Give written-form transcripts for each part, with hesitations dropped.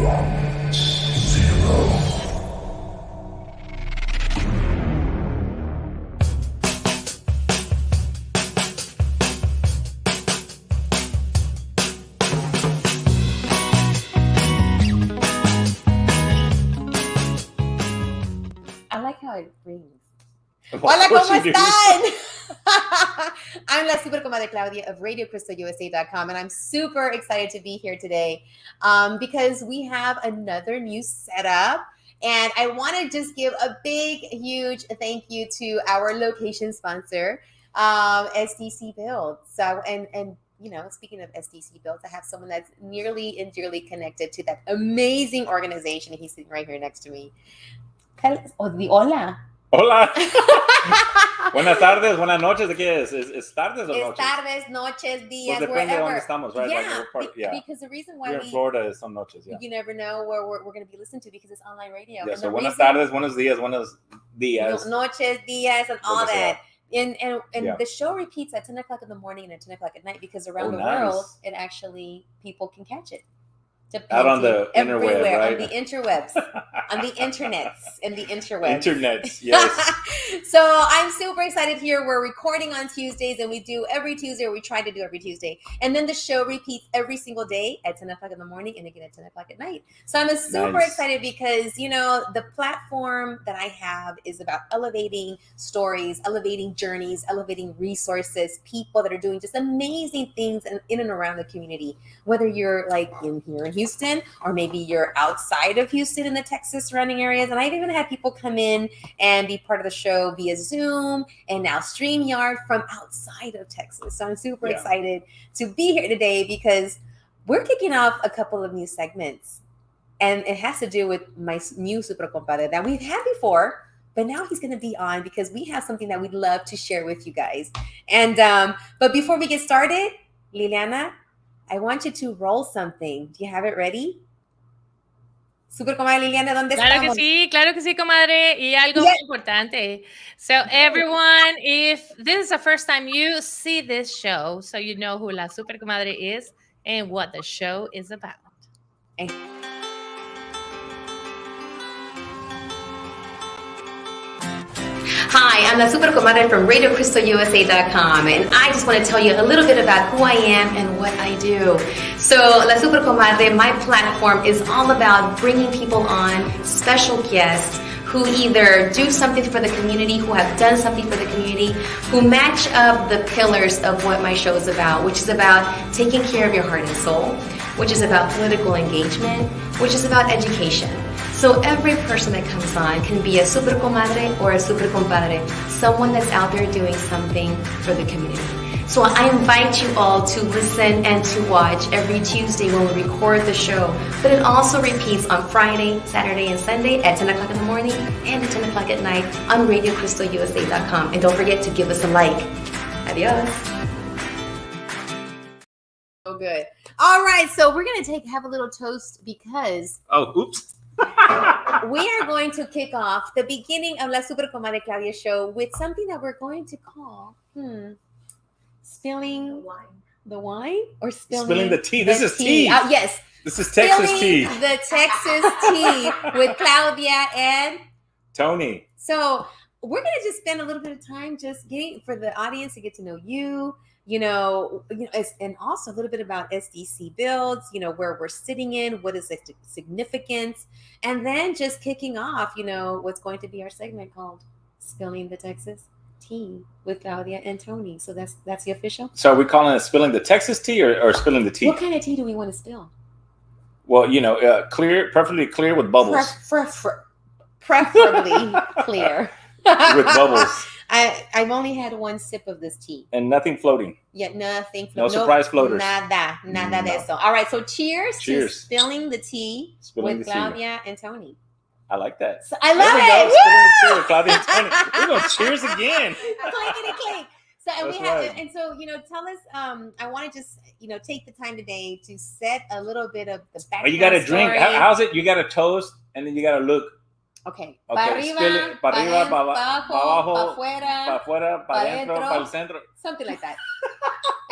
I like how it rings. Hola, ¿cómo están? I'm la super comadre Claudia of RadioCrystalUSA.com, and I'm super excited to be here today because we have another new setup. And I want to just give a big, huge thank you to our location sponsor, SDC Builds. So, and you know, speaking of SDC Builds, I have someone that's nearly and dearly connected to that amazing organization. He's sitting right here next to me. Hola. Hola. Buenas tardes, buenas noches. ¿De qué es? ¿Es tardes o noches? Es tardes, noches, días, pues depende wherever. de dónde estamos, right? Yeah, like because the reason why we're in Florida is some noches, yeah. You never know where we're going to be listened to because it's online radio. Yeah, so buenas tardes, buenos días, buenos días. Noches, días, and all that. And yeah. The show repeats at 10 o'clock in the morning and at 10 o'clock at night because around the world, it actually, people can catch it. Out on the interweb, right? On the interwebs, on the internets, and the interwebs. Internets, yes. So I'm super excited here. We're recording on Tuesdays, and we do every Tuesday, or we try to do every Tuesday. And then the show repeats every single day at 10 o'clock in the morning and again at 10 o'clock at night. So I'm super excited because, you know, the platform that I have is about elevating stories, elevating journeys, elevating resources, people that are doing just amazing things in and around the community, whether you're like in here in Houston, or maybe you're outside of Houston in the Texas surrounding areas. And I've even had people come in and be part of the show via Zoom and now StreamYard from outside of Texas. So I'm super excited to be here today because we're kicking off a couple of new segments. And it has to do with my new super compadre that we've had before, but now he's going to be on because we have something that we'd love to share with you guys. And but before we get started, Liliana, I want you to roll something. Do you have it ready? Super comadre Liliana, ¿dónde estamos? Claro que sí, comadre. Y algo muy importante. So everyone, if this is the first time you see this show, so you know who la super comadre is and what the show is about. Hi, I'm La Super Comadre from RadioCrystalUSA.com, and I just want to tell you a little bit about who I am and what I do. So, La Super Comadre, my platform is all about bringing people on, special guests, who either do something for the community, who have done something for the community, who match up the pillars of what my show is about, which is about taking care of your heart and soul, which is about political engagement, which is about education. So every person that comes on can be a super comadre or a super compadre, someone that's out there doing something for the community. So I invite you all to listen and to watch every Tuesday when we record the show. But it also repeats on Friday, Saturday, and Sunday at 10 o'clock in the morning and at 10 o'clock at night on RadioCrystalUSA.com. And don't forget to give us a like. Adios. Oh, good. All right, so we're going to have a little toast because... Oh, oops. We are going to kick off the beginning of La Super Comadre Claudia show with something that we're going to call spilling the wine or spilling the tea. This is tea. Yes. This is Texas tea. The Texas tea with Claudia and Tony. So we're going to just spend a little bit of time just getting for the audience to get to know you. You know, and also a little bit about SDC Builds, you know, where we're sitting in, what is the significance, and then just kicking off, you know, what's going to be our segment called Spilling the Texas Tea with Claudia and Tony. So that's the official. So are we calling it Spilling the Texas Tea or Spilling the Tea? What kind of tea do we want to spill? Well, you know, clear, preferably clear with bubbles. Preferably clear. With bubbles. I've only had one sip of this tea. And nothing floating. Yeah, nothing. No surprise floaters. Nada de eso. All right, so cheers to spilling the tea with Claudia and Tony. I like that. So I love it. Spilling the tea with Claudia and Tony. We're going to cheers again. Clinkety clink. So and we have, and so you know, tell us. I want to just take the time today to set a little bit of the background. You got to drink. How's it? You got to toast, and then you got to look. Okay. Pa arriba, pa abajo, pa afuera, pa adentro, pa el centro. Something like that.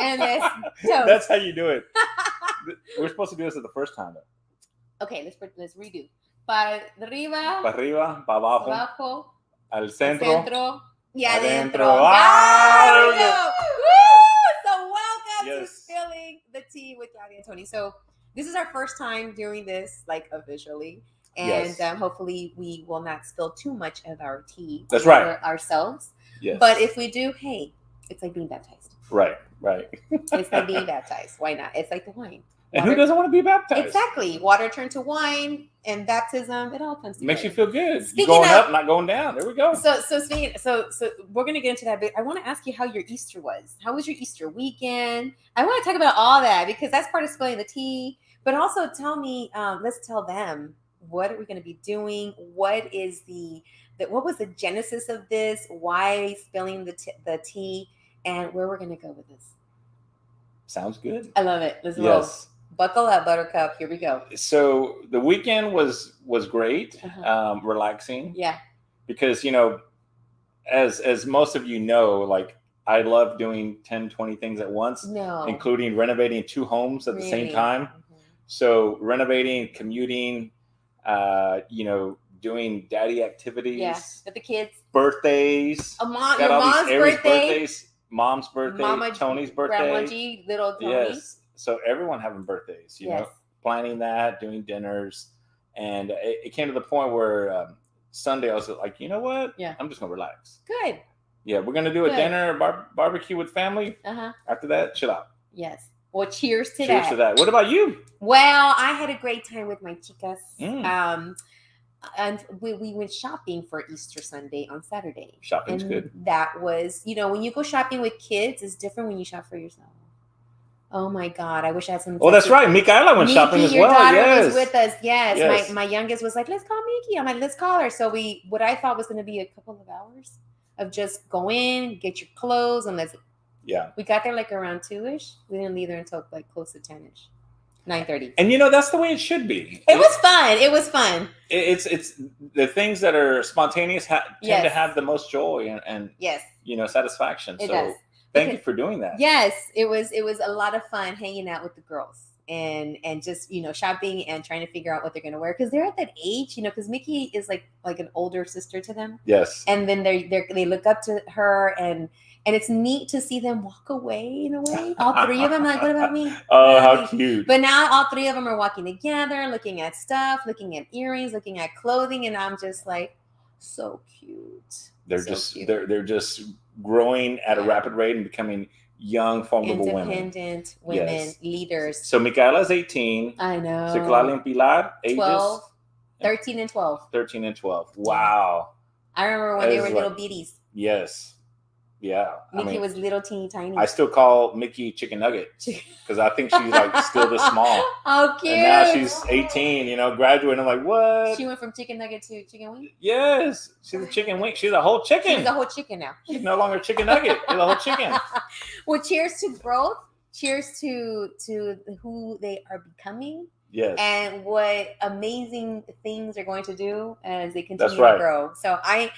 And let's toast. That's how you do it. We're supposed to do this at the first time, though. Okay, let's redo. Para arriba. Para arriba, para abajo. Abajo. Al centro. Y adentro. Ah, there we go. Woo! So welcome to Spilling the Tea with Claudia and Tony. So this is our first time doing this, like, officially. And hopefully we will not spill too much of our tea ourselves. Yes. But if we do, hey, it's like being baptized. Right. It's like being baptized. Why not? It's like the wine. And who doesn't want to be baptized? Exactly. Water turned to wine and baptism, it all comes together. Makes you feel good. You're going up, not going down. There we go. So we're going to get into that, but I want to ask you how your Easter was. How was your Easter weekend? I want to talk about all that because that's part of spilling the tea. But also tell me, let's tell them, what are we going to be doing? What is what was the genesis of this? Why spilling the tea? And where we're going to go with this. Sounds good. I love it. Let's roll. Buckle up, Buttercup. Here we go. So the weekend was great, relaxing. Yeah. Because, as most of you know, like, I love doing 10, 20 things at once, including renovating 2 homes at the same time. Mm-hmm. So renovating, commuting, doing daddy activities. With the kids. Birthdays. Your mom's birthday. Mom's birthday. Tony's birthday. Grandma G, little Tony. Yes. So everyone having birthdays, you know, planning that, doing dinners. And it came to the point where Sunday I was like, you know what? Yeah. I'm just going to relax. Good. Yeah, we're going to do a dinner, barbecue with family. After that, chill out. Yes. Well, cheers to that. Cheers to that. What about you? Well, I had a great time with my chicas. And we went shopping for Easter Sunday on Saturday. Shopping's good. That was, when you go shopping with kids, it's different when you shop for yourself. Oh my God! I wish I had some. Oh, that's right. Micaela went shopping as well. Your daughter was with us. Yes. My youngest was like, "Let's call Miki." I'm like, "Let's call her." So what I thought was going to be a couple of hours of just go in, get your clothes, and let's. Yeah. We got there like around 2ish. We didn't leave there until like close to 10ish, 9:30. And that's the way it should be. It was fun. It was fun. It's the things that are spontaneous tend to have the most joy and satisfaction. It does. Thank you for doing that. Yes, it was a lot of fun hanging out with the girls and just shopping and trying to figure out what they're going to wear because they're at that age, because Mickey is like an older sister to them. Yes, and then they look up to her and it's neat to see them walk away in a way. All 3 of them, like, what about me? Oh, how cute! But now all 3 of them are walking together, looking at stuff, looking at earrings, looking at clothing, and I'm just like, so cute. They're just growing at a rapid rate and becoming young, formidable independent women, leaders. So Micaela's 18. I know. So Claudia and Pilar, ages 12, 13 and 12. 13 and 12. Wow. I remember when they were little bitties. Yes. Yeah. Mickey was little teeny tiny. I still call Mickey Chicken Nugget because I think she's like still this small. How cute. And now she's 18, graduating. I'm like, what? She went from chicken nugget to chicken wing? Yes. She's a chicken wing. She's a whole chicken. She's a whole chicken now. She's no longer chicken nugget. She's a whole chicken. Well, cheers to growth. Cheers to who they are becoming. Yes. And what amazing things they're going to do as they continue to grow. So I'm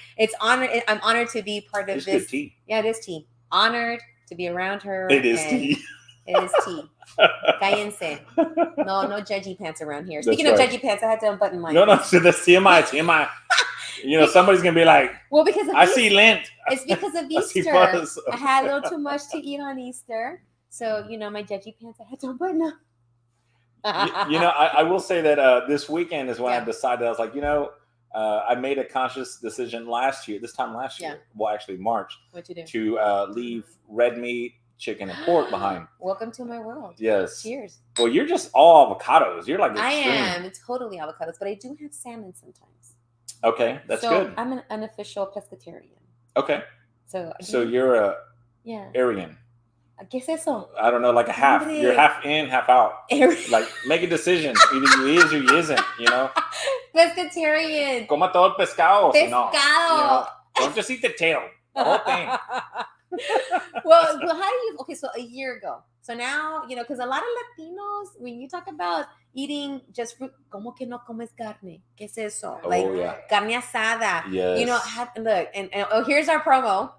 honored to be part of this. Good tea. Yeah, it is tea. Honored to be around her. It is tea. It is tea. Cállense. No judgy pants around here. Speaking of judgy pants, I had to unbutton mine. No, so that's TMI. Somebody's going to be like, well, because of I see lint. It's because of Easter. I had a little too much to eat on Easter. So, my judgy pants, I had to unbutton them. I will say that this weekend is when I decided, I was like, I made a conscious decision this time last year, well, actually March, what you do? To leave red meat, chicken, and pork behind. Welcome to my world. Yes. Cheers. Well, you're just all avocados. You're like extreme. I am. It's totally avocados, but I do have salmon sometimes. Okay, that's good. I'm an unofficial pescatarian. Okay. So you're a Aryan. ¿Qué es eso? I don't know, like a half. You're half in, half out. Like, make a decision. Either you is or you isn't, Pescatarian. Coma todo el pescado. Pescado. Don't just eat the tail. The whole thing. Well, how do you... Okay, so a year ago. So now, because a lot of Latinos, when you talk about eating just fruit, ¿cómo que no comes carne? ¿Qué es eso? Carne asada. Yes. Look, and here's our promo.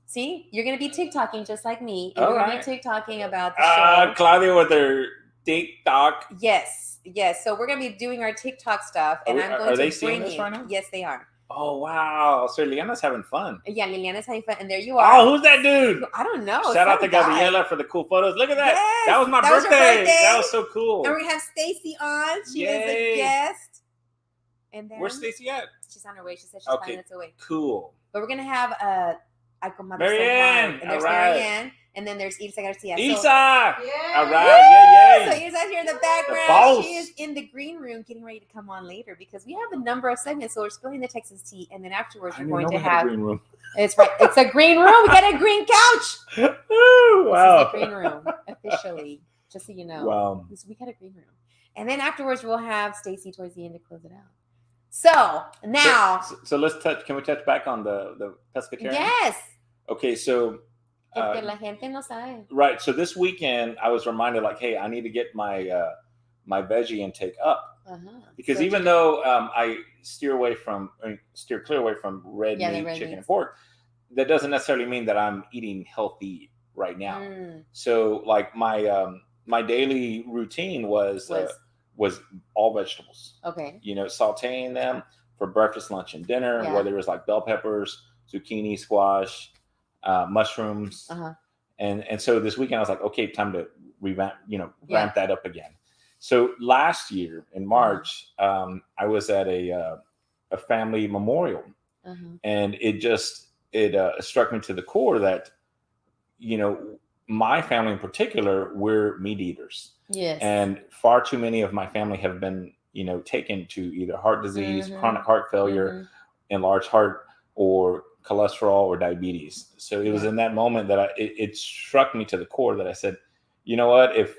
See, you're going to be TikToking just like me. And we're going to be TikToking about the show. Claudia with her TikTok. Yes. So we're gonna be doing our TikTok stuff, and I'm going to bring you. Right now? Yes, they are. Oh wow! So Liliana's having fun. Yeah, Liliana's having fun, and there you are. Oh, who's that dude? I don't know. Shout out to Gabriela for the cool photos. Look at that. Yes, that was my birthday. That was so cool. And we're gonna have Stacy on. She is a guest. And then where's Stacy at? She's on her way. She said she's 5 minutes away. Cool. But we're gonna have Comadre Marianne. and there's Marianne, and then there's Isa Garcia. Isa. Yeah. All right. So Isa's here in the background. She is in the green room getting ready to come on later because we have a number of segments. So we're spilling the Texas tea, and then afterwards we're going to have. Green room. It's right. It's a green room. We got a green couch. Ooh, wow. This is the green room officially, just so you know. Wow. We got a green room, and then afterwards we'll have Stacy towards the end to close it out. So now, so let's touch. Can we touch back on the pescatarian? Yes. Okay, so. La gente no sabe. Right. So this weekend, I was reminded, like, hey, I need to get my my veggie intake up because even though I steer clear away from red meat, chicken, and pork, that doesn't necessarily mean that I'm eating healthy right now. So, like my daily routine was all vegetables. Okay. Sautéing them for breakfast, lunch, and dinner. Whether it was like bell peppers, zucchini, squash. Mushrooms, and so this weekend I was like, okay, time to ramp that up again. So last year in March, I was at a family memorial, and it struck me to the core that my family in particular, we're meat eaters. Yes, and far too many of my family have been taken to either heart disease, chronic heart failure, enlarged heart, or cholesterol or diabetes. So it was in that moment that it struck me to the core that I said, you know what, if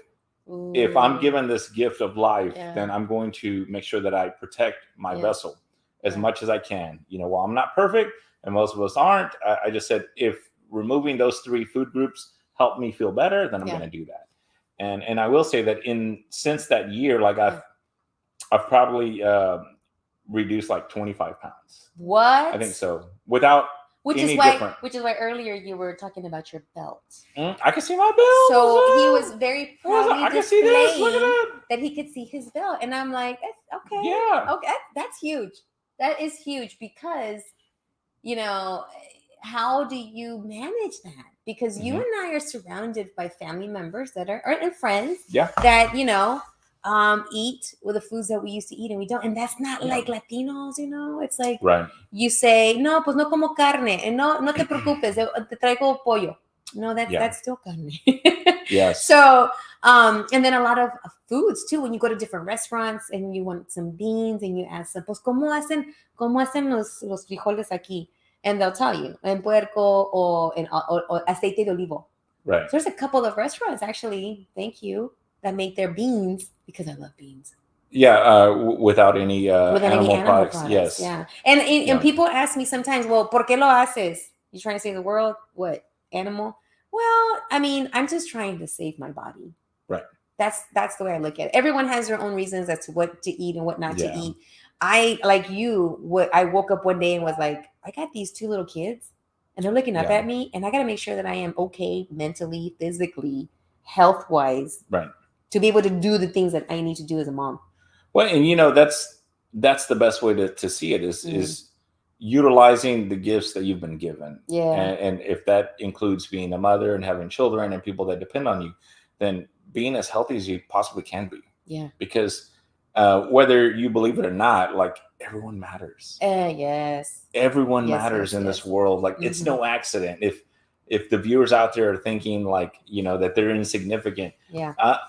I'm given this gift of life, then I'm going to make sure that I protect my vessel as much as I can. While I'm not perfect and most of us aren't, I just said, if removing those 3 food groups help me feel better, then I'm going to do that. And I will say that since that year, like I've probably reduced like 25 pounds. What? I think so. Which is why earlier you were talking about your belt. I can see my belt. So he was very proudly displaying that he could see his belt, and I'm like, okay, yeah, okay, that's huge. That is huge because how do you manage that? Because you and I are surrounded by family members that are and friends that eat with the foods that we used to eat and we don't, and that's not like Latinos, it's like you say, no, pues no como carne, and no te preocupes, te traigo pollo. No, that's still carne. Yes. So and then a lot of foods too, when you go to different restaurants and you want some beans and you ask them, pues cómo hacen los frijoles aquí, and they'll tell you en puerco or aceite de olivo. Right. So there's a couple of restaurants actually, thank you, that make their beans because I love beans. Yeah, without any animal products. Yes. Yeah. And people ask me sometimes, well, ¿por qué lo haces? You trying to save the world? What? Animal? Well, I mean, I'm just trying to save my body. Right. That's the way I look at it. Everyone has their own reasons as to what to eat and what not to eat. I, like you, I woke up one day and was like, I got these 2 little kids and they're looking up at me, and I got to make sure that I am okay mentally, physically, health-wise. Right. To be able to do the things that I need to do as a mom. Well, and that's the best way to see it is utilizing the gifts that you've been given. Yeah. And if that includes being a mother and having children and people that depend on you, then being as healthy as you possibly can be. Yeah. Because whether you believe it or not, like everyone matters. Yes. Everyone matters in this world. Like it's no accident. If the viewers out there are thinking like, that they're insignificant,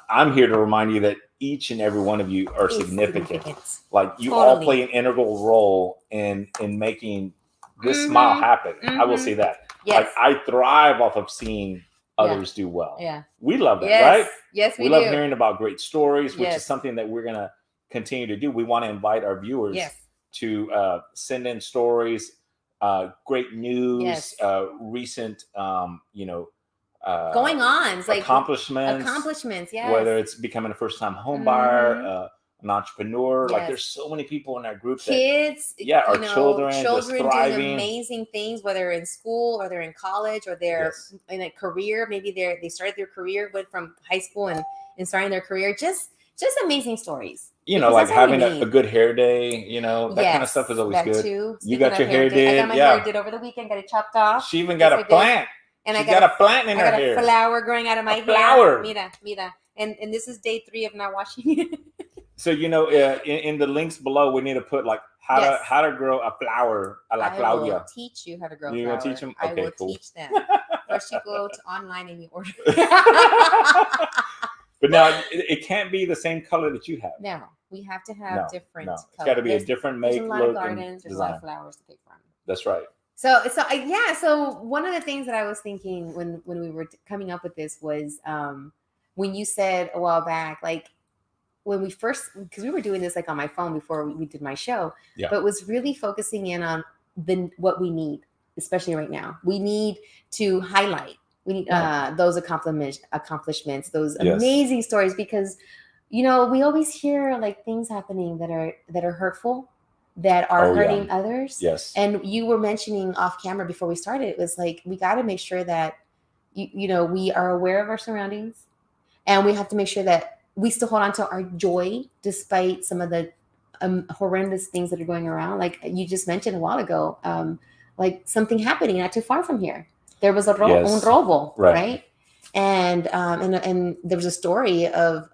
I'm here to remind you that each and every one of you are significant. Like you all play an integral role in making this smile happen. I will say that. Yes. Like I thrive off of seeing others do well. Yeah. We love that, right? Yes, we love do. hearing about great stories, which is something that we're going to continue to do. We want to invite our viewers to send in stories, great news, recent, going on, accomplishments, whether it's becoming a first-time home buyer, an entrepreneur, like there's so many people in our group, kids, our children just thriving, doing amazing things, whether in school or they're in college or they're in a career. Maybe they started their career, went from high school and and starting their career. Just amazing stories. You know, like having a good hair day, you know, that kind of stuff is always good. Too. You got your hair did. I got my hair did over the weekend, got it chopped off. She even got a plant. And I got a plant in her hair. I got a flower growing out of my hair. Flower. Mira. And this is day 3 of not washing it. So, you know, in the links below, we need to put like how to grow a flower a la Claudia. I will teach you how to grow a flower. You're going to teach them? Okay, I will cool. teach them. First you go to online and you order. But now it can't be the same color that you have. No, we have to have different colors. It's got to be a different make, look, and design. There's a lot of gardens. There's a lot of flowers to pick from. That's right. So one of the things that I was thinking when we were coming up with this was when you said a while back, like when we first, because we were doing this like on my phone before we did my show, but was really focusing in on what we need, especially right now. We need to highlight. We need those accomplishments, those amazing stories, because you know we always hear like things happening that are hurtful, that are hurting others. Yes. And you were mentioning off camera before we started, it was like we got to make sure that you know we are aware of our surroundings, and we have to make sure that we still hold on to our joy despite some of the horrendous things that are going around. Like you just mentioned a while ago, like something happening not too far from here. There was un robo, right? And there was a story of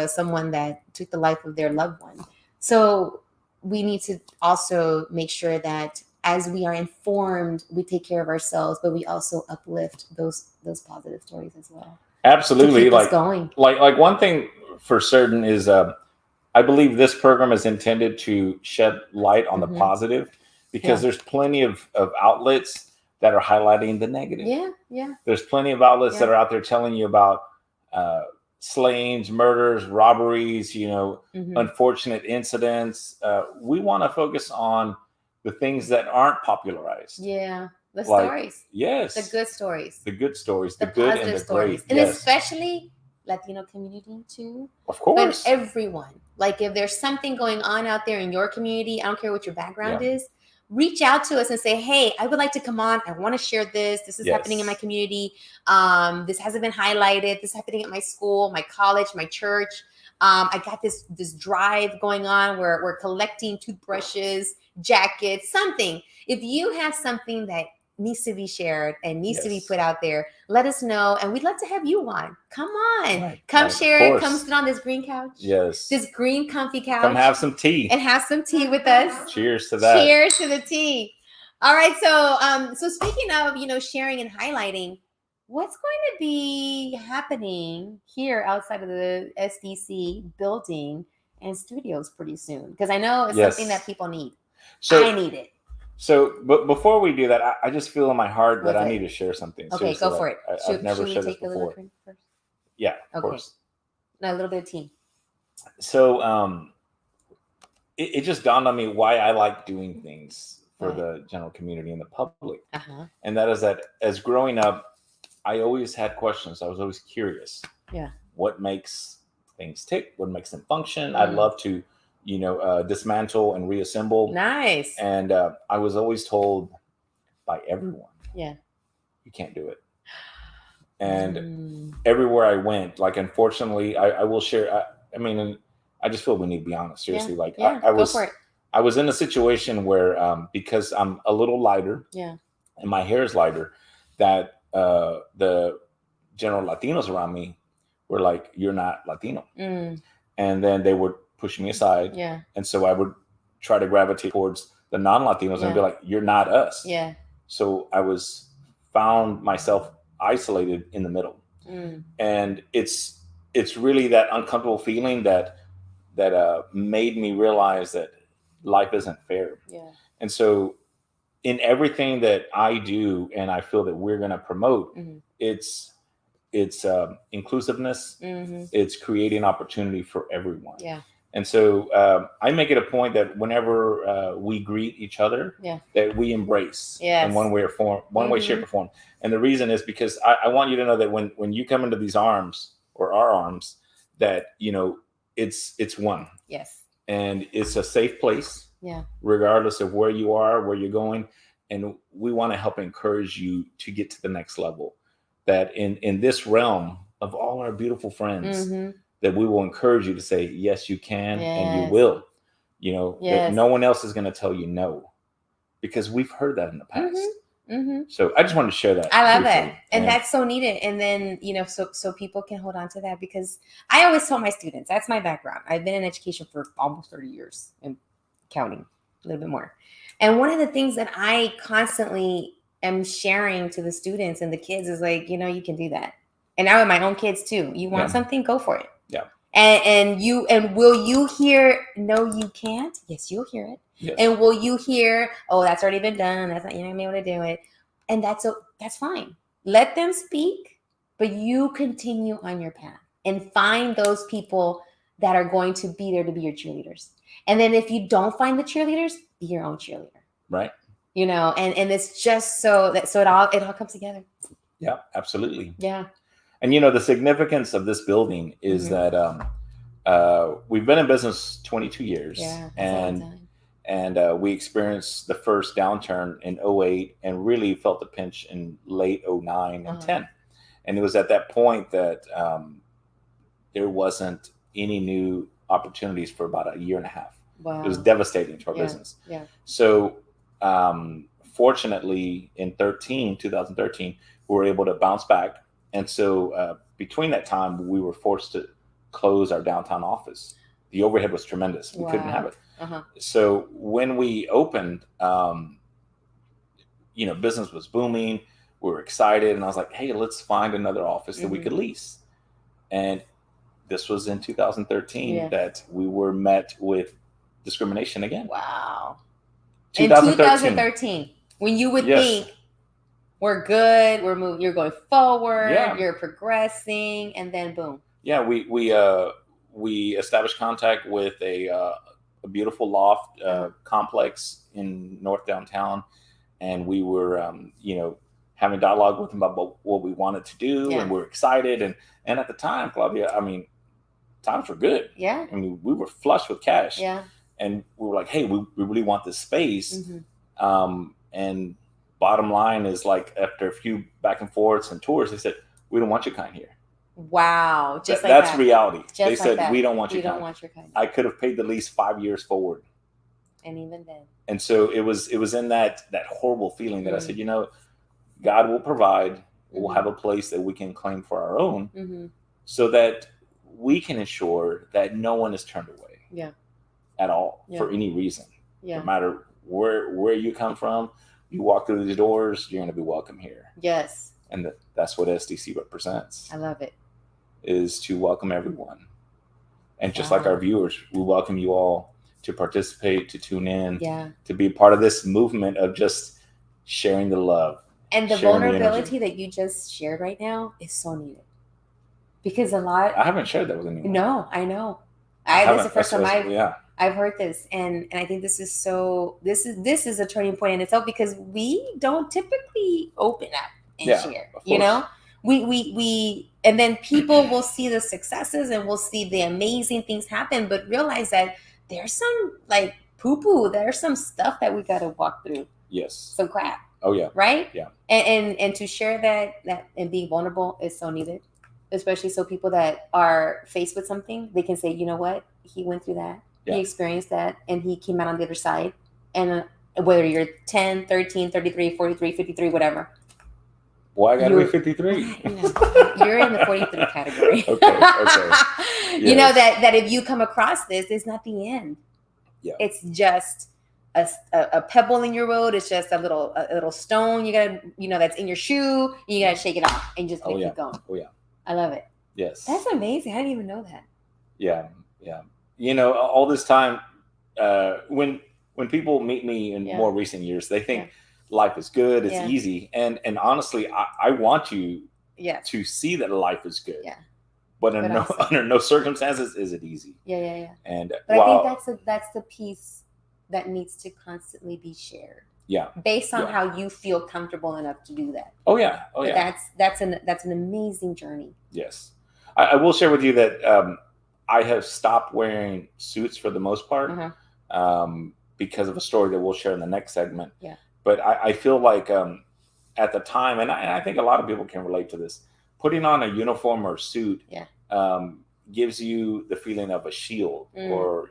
someone that took the life of their loved one. So we need to also make sure that as we are informed, we take care of ourselves, but we also uplift those positive stories as well. Absolutely. To keep us going. Like one thing for certain is I believe this program is intended to shed light on the positive, because there's plenty of outlets that are highlighting the negative. Yeah. There's plenty of outlets that are out there telling you about slayings, murders, robberies, you know, unfortunate incidents. We want to focus on the things that aren't popularized. Yeah. The stories. Yes. The good stories. The good stories. The good and the stories. great. And especially Latino community too. Of course. But everyone. Like if there's something going on out there in your community, I don't care what your background is, reach out to us and say, hey, I would like to come on. I want to share this. This is happening in my community. This hasn't been highlighted. This is happening at my school, my college, my church. I got this drive going on where we're collecting toothbrushes, jackets, something. If you have something that needs to be shared and needs to be put out there, let us know. And we'd love to have you on. Come on. Come share it. Come sit on this green couch. Yes. This green comfy couch. Come have some tea. And have some tea with us. Cheers to that. Cheers to the tea. All right. So speaking of, you know, sharing and highlighting, what's going to be happening here outside of the SDC building and studios pretty soon? Because I know it's something that people need. So I need it. So, but before we do that, I just feel in my heart that I need to share something. Okay, go for it. I've never shared this before. Yeah, of course. No, a little bit of tea. So, it just dawned on me why I like doing things for the general community and the public. And that is that as growing up, I always had questions. I was always curious. Yeah. What makes things tick? What makes them function? I'd love to, you know, dismantle and reassemble. Nice. And I was always told by everyone, you can't do it. And everywhere I went, like, unfortunately, I will share. I mean, I just feel we need to be honest. Seriously, like I was in a situation where because I'm a little lighter, and my hair is lighter, that the general Latinos around me were like, "You're not Latino," and then they would push me aside. And so I would try to gravitate towards the non-Latinos and be like, "You're not us." So I found myself isolated in the middle. And it's really that uncomfortable feeling that made me realize that life isn't fair. And so in everything that I do, and I feel that we're going to promote, it's inclusiveness. It's creating opportunity for everyone. And so I make it a point that whenever we greet each other, that we embrace in one way or form, way, shape, or form. And the reason is because I want you to know that when you come into these arms or our arms, that, you know, it's one. And it's a safe place. Regardless of where you are, where you're going. And we want to help encourage you to get to the next level. That in this realm of all our beautiful friends, that we will encourage you to say, yes, you can, and you will. You know, that no one else is going to tell you no, because we've heard that in the past. So I just wanted to share that. I love that. And that's so needed. And then, you know, so people can hold on to that, because I always tell my students, that's my background. I've been in education for almost 30 years and counting a little bit more. And one of the things that I constantly am sharing to the students and the kids is like, you know, you can do that. And now with my own kids too. You want something, go for it. Yeah. And will you hear, no, you can't? Yes, you'll hear it. Yes. And will you hear, oh, that's already been done. That's not, you're not gonna be able to do it. And that's fine. Let them speak, but you continue on your path and find those people that are going to be there to be your cheerleaders. And then if you don't find the cheerleaders, be your own cheerleader. Right. You know, and it's just so it all comes together. Yeah, absolutely. Yeah. And, you know, the significance of this building is that we've been in business 22 years. Yeah, and we experienced the first downturn in 2008 and really felt the pinch in late 2009 and 10. And it was at that point that there wasn't any new opportunities for about a year and a half. Wow. It was devastating to our business. Yeah. So fortunately, in 2013, we were able to bounce back. And so between that time, we were forced to close our downtown office. The overhead was tremendous. We couldn't have it. So when we opened, you know, business was booming. We were excited. And I was like, hey, let's find another office that we could lease. And this was in 2013 that we were met with discrimination again. Wow. 2013. In 2013, when you would think, we're good, we're moving, you're going forward, you're progressing, and then boom. Yeah, we established contact with a beautiful loft complex in North Downtown, and we were you know, having dialogue with them about what we wanted to do, and we were excited, and at the time, Claudia, I mean, times were good. Yeah. I mean, we were flush with cash. Yeah. And we were like, hey, we really want this space. And bottom line is, like, after a few back and forths and tours, they said, we don't want your kind here. Wow. That's reality. They said, we don't want your kind. I could have paid the lease 5 years forward. And even then. And so it was in that horrible feeling that I said, you know, God will provide. We'll have a place that we can claim for our own, so that we can ensure that no one is turned away. Yeah. At all, for any reason. No matter where you come from, you walk through these doors, you're going to be welcome here. Yes. And that's what SDC represents. I love it. Is to welcome everyone. And just like our viewers, we welcome you all to participate, to tune in, to be part of this movement of just sharing the love. And the vulnerability that you just shared right now is so needed. Because I haven't shared that with anyone. No, I know. This is the first time I've heard this, and I think this is a turning point in itself, because we don't typically open up and share. You know, we and then people will see the successes and we'll see the amazing things happen, but realize that there's some like poo-poo, there's some stuff that we got to walk through. Yes. Some crap. Oh yeah. Right. Yeah. And to share that and being vulnerable is so needed, especially so people that are faced with something, they can say, you know what, he went through that. He experienced that, and he came out on the other side. And whether you're 10, 13, 33, 43, 53, whatever. Well, I got to be 53. You're in the 43 category. Okay. Yes. You know that if you come across this, it's not the end. Yeah. It's just a pebble in your road. It's just a little stone you gotta, that's in your shoe. You gotta shake it off and just keep going. Oh yeah. I love it. Yes. That's amazing. I didn't even know that. Yeah. All this time, when people meet me in more recent years, they think life is good, it's easy, and honestly, I want you to see that life is good. Yeah. But under no circumstances is it easy. Yeah. And I think that's the piece that needs to constantly be shared. Yeah. Based on how you feel comfortable enough to do that. Oh yeah. That's an amazing journey. Yes. I will share with you that I have stopped wearing suits for the most part because of a story that we'll share in the next segment. Yeah. But I feel like at the time, and I think a lot of people can relate to this, putting on a uniform or suit gives you the feeling of a shield or,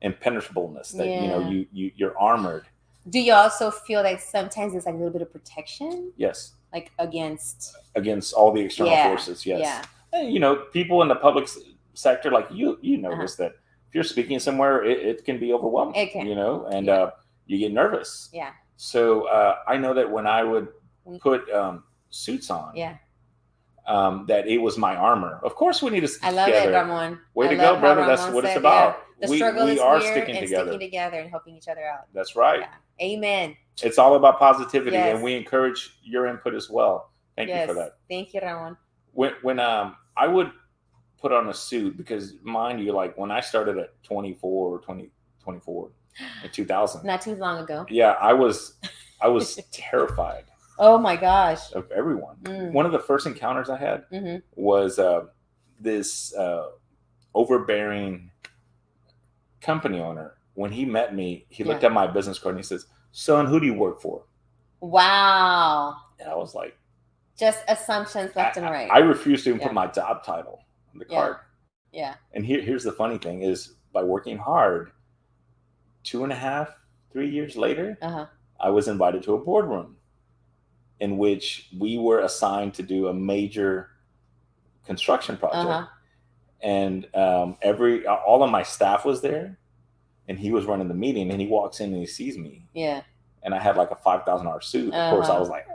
impenetrableness that, you're armored. Do you also feel like sometimes it's like a little bit of protection? Yes. Like against all the external forces. Yes. Yeah. And, people in the public sector, like you notice that if you're speaking somewhere, it can be overwhelming. It can. And you get nervous. Yeah. So I know that when I would put suits on, that it was my armor. Of course, we need to stick together. I love it, Ramon. Way to go, brother. That's what it's about. The struggle is here and sticking together and helping each other out. That's right. Yeah. Amen. It's all about positivity, and we encourage your input as well. Thank you for that. Thank you, Ramon. When I would put on a suit, because mind you, like when I started at 24 in 2000. Not too long ago. Yeah, I was terrified. Oh my gosh. Of everyone. One of the first encounters I had was this overbearing company owner. When he met me, he looked at my business card and he says, "Son, who do you work for?" Wow. And I was like, just assumptions left and right. I refused to even put my job title on the card. Yeah. And here's the funny thing is, by working hard, 2.5, 3 years later, I was invited to a boardroom in which we were assigned to do a major construction project. And all of my staff was there, and he was running the meeting, and he walks in and he sees me. Yeah. And I had like a $5,000 suit. Of course, I was like,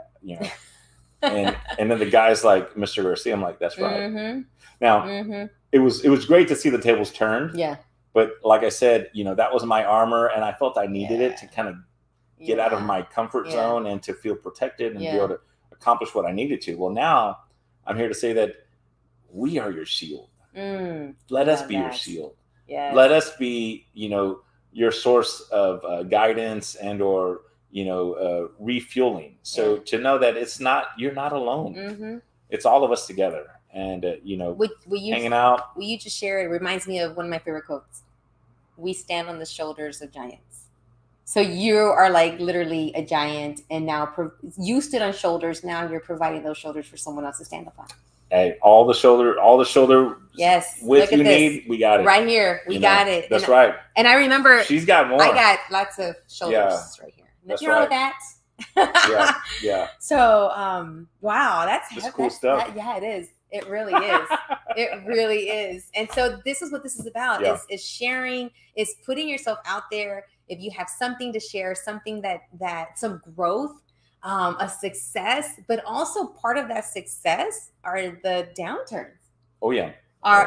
and then the guy's like, "Mr. Garcia." I'm like, "That's right." Now, it was great to see the tables turned. Yeah. But like I said, that was my armor, and I felt I needed it to kind of get out of my comfort zone and to feel protected and be able to accomplish what I needed to. Well, now I'm here to say that we are your shield. Let us be your shield. Yeah. Let us be, your source of guidance and or, refueling. So to know that you're not alone. It's all of us together. And, hanging out. Will you just share? It reminds me of one of my favorite quotes. We stand on the shoulders of giants. So you are like literally a giant, and now you stood on shoulders. Now you're providing those shoulders for someone else to stand upon. Hey, all the shoulder. Yes. Width you need, we got it. Right here, we got it. That's right. And I remember she's got more. I got lots of shoulders right here. Nothing wrong with that. Yeah. So, wow, that's cool stuff. Yeah, it is. It really is. It really is. And so this is what this is about, is sharing, is putting yourself out there. If you have something to share, something that some growth, a success, but also part of that success are the downturns. Oh yeah.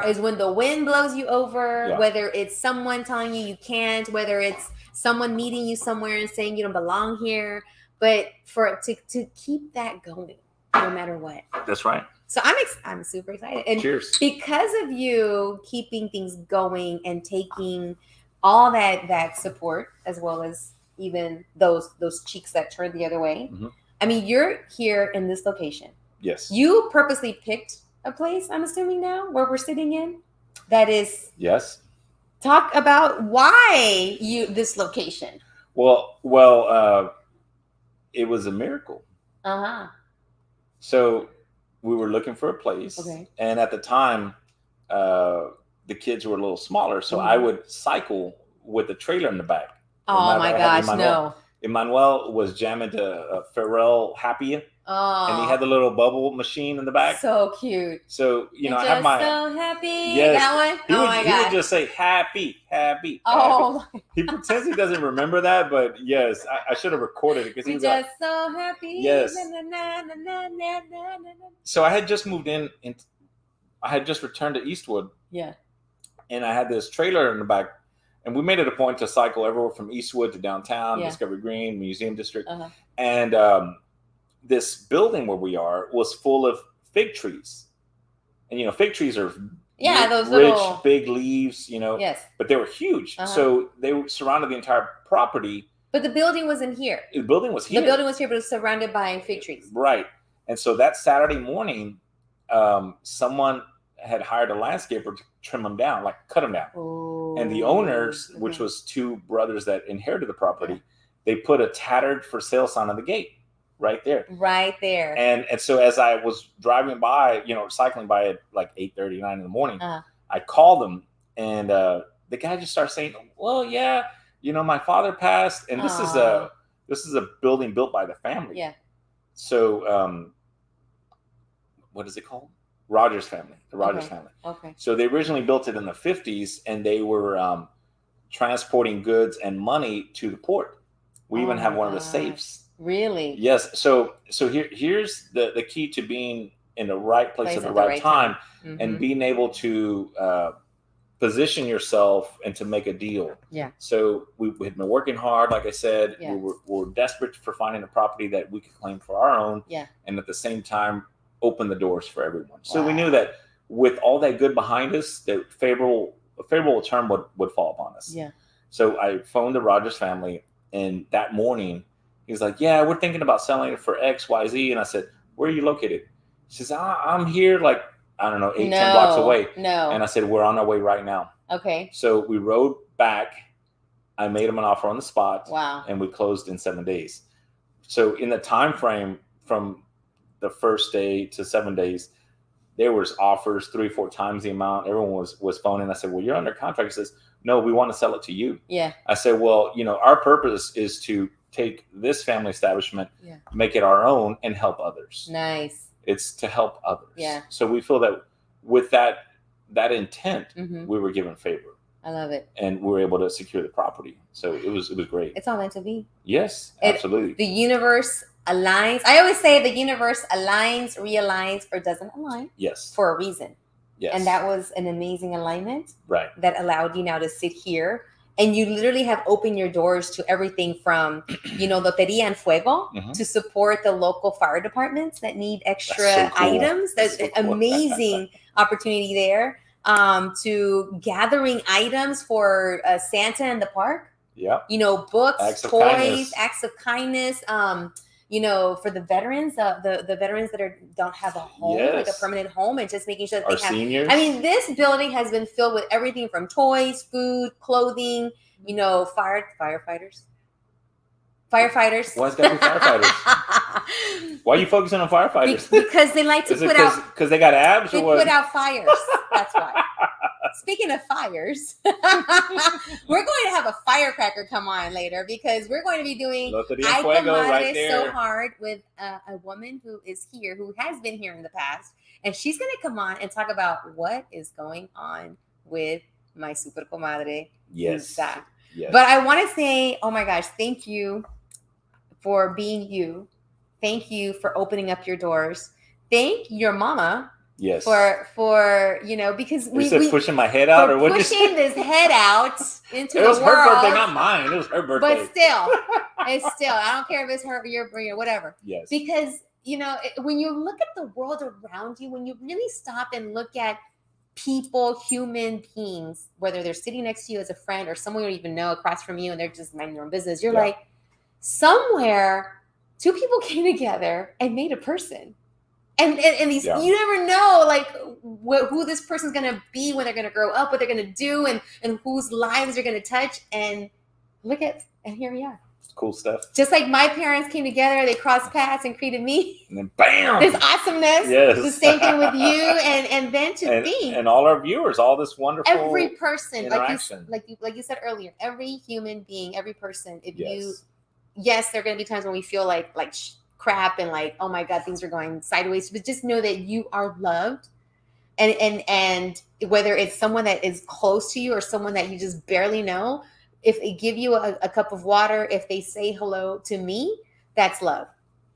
Is when the wind blows you over, whether it's someone telling you can't, whether it's someone meeting you somewhere and saying you don't belong here, but to keep that going no matter what. That's right. So I'm super excited. And cheers. Because of you keeping things going and taking all that support, as well as even those cheeks that turn the other way. I mean, you're here in this location. Yes. You purposely picked a place, I'm assuming now, where we're sitting in. That is. Yes. Talk about why this location. Well, it was a miracle. So we were looking for a place, and at the time, the kids were a little smaller, so I would cycle with a trailer in the back. Oh my gosh, no! Emmanuel was jamming to Pharrell "Happy," and he had the little bubble machine in the back. So cute. So I have my so happy. Yes, that one. He would just say happy. Oh, happy. He pretends he doesn't remember that, but yes, I should have recorded it because he was just so happy. Yes. Na, na, na, na, na, na, na. So I had just moved in, and I had just returned to Eastwood. Yeah. And I had this trailer in the back, and we made it a point to cycle everywhere from Eastwood to downtown, Discovery Green, Museum District. And this building where we are was full of fig trees. And, fig trees are those rich, little big leaves, Yes. But they were huge. So they surrounded the entire property. But the building wasn't here. The building was here. The building was here, but it was surrounded by fig trees. Right. And so that Saturday morning, someone had hired a landscaper to trim them down, like cut them down. Ooh, and the owners, which was two brothers that inherited the property, they put a tattered for sale sign on the gate. right there. Right there. And so as I was driving by, cycling by at like 8:39 in the morning, I called them, and the guy just started saying, well, yeah, my father passed, and this is a building built by the family. Yeah. So what is it called? Rogers family, the Rogers family. Okay. So they originally built it in the 50s, and they were transporting goods and money to the port. We even have one of the safes. Really? Yes. So here's the key to being in the right place at the right time. And being able to position yourself and to make a deal. Yeah. So we had been working hard, like I said. Yeah. We were desperate for finding a property that we could claim for our own. Yeah. And at the same time, open the doors for everyone. So we knew that with all that good behind us, that a favorable term would fall upon us. Yeah. So I phoned the Rogers family, and that morning he's like, yeah, we're thinking about selling it for X, Y, Z. And I said, where are you located? He says, I'm here like, I don't know, 10 blocks away. No. And I said, we're on our way right now. Okay. So we rode back. I made him an offer on the spot. Wow. And we closed in 7 days. So in the time frame from the first day to 7 days, there was offers 3-4 times the amount. Everyone was phoning. I said, well, you're under contract. He says, no, we want to sell it to you. Yeah. I said, well, our purpose is to take this family establishment, make it our own, and help others. Nice. It's to help others. Yeah. So we feel that with that intent, we were given favor. I love it. And we were able to secure the property. So it was great. It's all meant to be. Yes, absolutely. The universe aligns. I always say the universe aligns, realigns, or doesn't align. Yes. For a reason. Yes. And that was an amazing alignment. Right. That allowed you now to sit here. And you literally have opened your doors to everything from, Loteria and Fuego to support the local fire departments that need extra items. That's an amazing opportunity there. To gathering items for Santa in the park. Yeah. Books, toys, acts of kindness. For the veterans, the veterans that don't have a home, like a permanent home, and just making sure that they have seniors. I mean, this building has been filled with everything from toys, food, clothing, firefighters. Firefighters. Why's got to be firefighters? Why are you focusing on firefighters? Because they like to put out. Because they got abs, or what? They put out fires. That's why. Speaking of fires, we're going to have a firecracker come on later because we're going to be doing Ay Comadre So Hard with a woman who is here, who has been here in the past. And she's going to come on and talk about what is going on with my super comadre. Yes. Yes. But I want to say, oh my gosh, thank you for being you. Thank you for opening up your doors. Thank your mama. Yes. For because we pushing my head out, or what? Pushing this head out into the world. It was her birthday, not mine. It was her birthday. But still, I don't care if it's her, your, whatever. Yes. Because when you look at the world around you, when you really stop and look at people, human beings, whether they're sitting next to you as a friend or someone you don't even know across from you, and they're just minding their own business, you're like, somewhere, two people came together and made a person. And these, you never know, who this person's going to be when they're going to grow up, what they're going to do, and whose lives they're going to touch. And and here we are. Cool stuff. Just like my parents came together, they crossed paths and created me. And then bam! This awesomeness. Yes. The same thing with you, and then to me. And all our viewers, all this wonderful every person, interaction. like you said earlier, every human being, every person, yes, there are going to be times when we feel like crap and like, oh my God, things are going sideways, but just know that you are loved. And whether it's someone that is close to you or someone that you just barely know, if they give you a cup of water, if they say hello to me, that's love.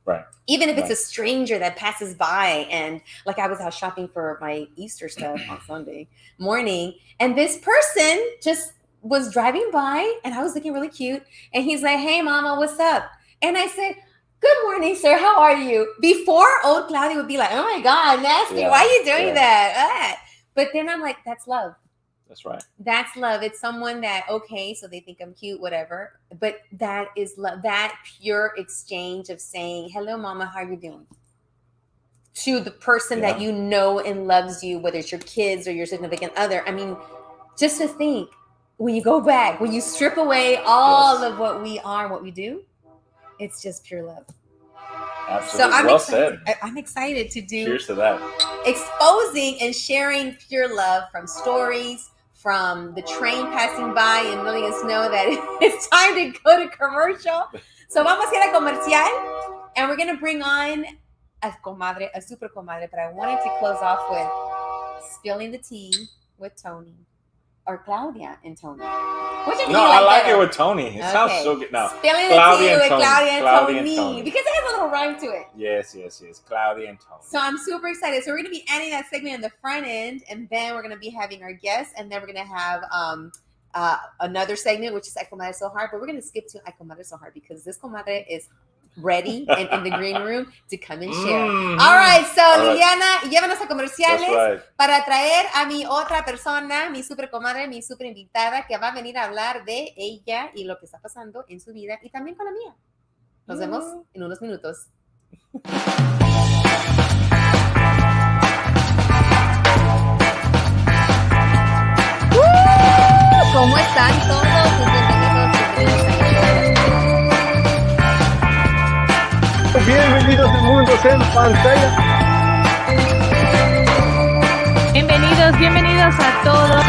Right. Even if it's a stranger that passes by, and like I was out shopping for my Easter stuff on Sunday morning, and this person just was driving by and I was looking really cute. And he's like, hey mama, what's up? And I said, good morning, sir. How are you? Before, old Claudia would be like, oh my God, nasty. Why are you doing that? But then I'm like, that's love. That's right. That's love. It's someone that, okay, so they think I'm cute, whatever. But that is love. That pure exchange of saying, hello, mama, how are you doing? To the person that you know and loves you, whether it's your kids or your significant other. I mean, just to think, when you go back, when you strip away all of what we are, what we do, it's just pure love. Absolutely. So I'm excited to do. Cheers to that. Exposing and sharing pure love from stories, from the train passing by and letting us know that it's time to go to commercial. So vamos a ir a comercial, and we're gonna bring on a super comadre. But I wanted to close off with spilling the tea with Tony. Or Claudia and Tony. I like it with Tony. It sounds so good. No, spilling the tea with Claudia and Tony. Because it has a little rhyme to it. Yes. Claudia and Tony. So I'm super excited. So we're going to be ending that segment in the front end, and then we're going to be having our guests, and then we're going to have another segment, which is Ay Comadre So Hard. But we're going to skip to Ay Comadre So Hard because this comadre is ready and in the green room to come and share. All right, so Liliana, llévanos a comerciales para traer a mi otra persona, mi super comadre, mi super invitada, que va a venir a hablar de ella y lo que está pasando en su vida y también con la mía. Nos vemos en unos minutos. ¿Cómo están todos? Bienvenidos a Mundos en Pantalla. Bienvenidos a todos.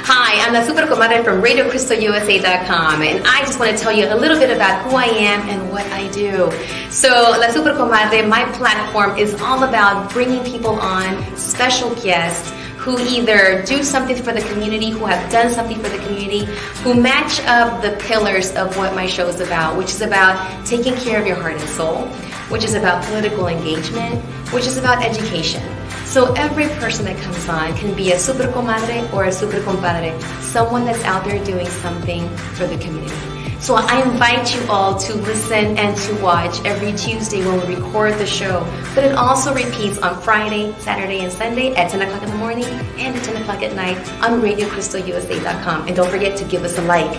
Hi, I'm the Super Comadre from RadioCrystalUSA.com, and I just want to tell you a little bit about who I am and what I do. So, La Super Comadre, my platform is all about bringing people on, special guests, who either do something for the community, who have done something for the community, who match up the pillars of what my show is about, which is about taking care of your heart and soul, which is about political engagement, which is about education. So every person that comes on can be a super comadre or a super compadre, someone that's out there doing something for the community. So I invite you all to listen and to watch every Tuesday when we record the show. But it also repeats on Friday, Saturday, and Sunday at 10 o'clock in the morning and at 10 o'clock at night on RadioCrystalUSA.com. And don't forget to give us a like.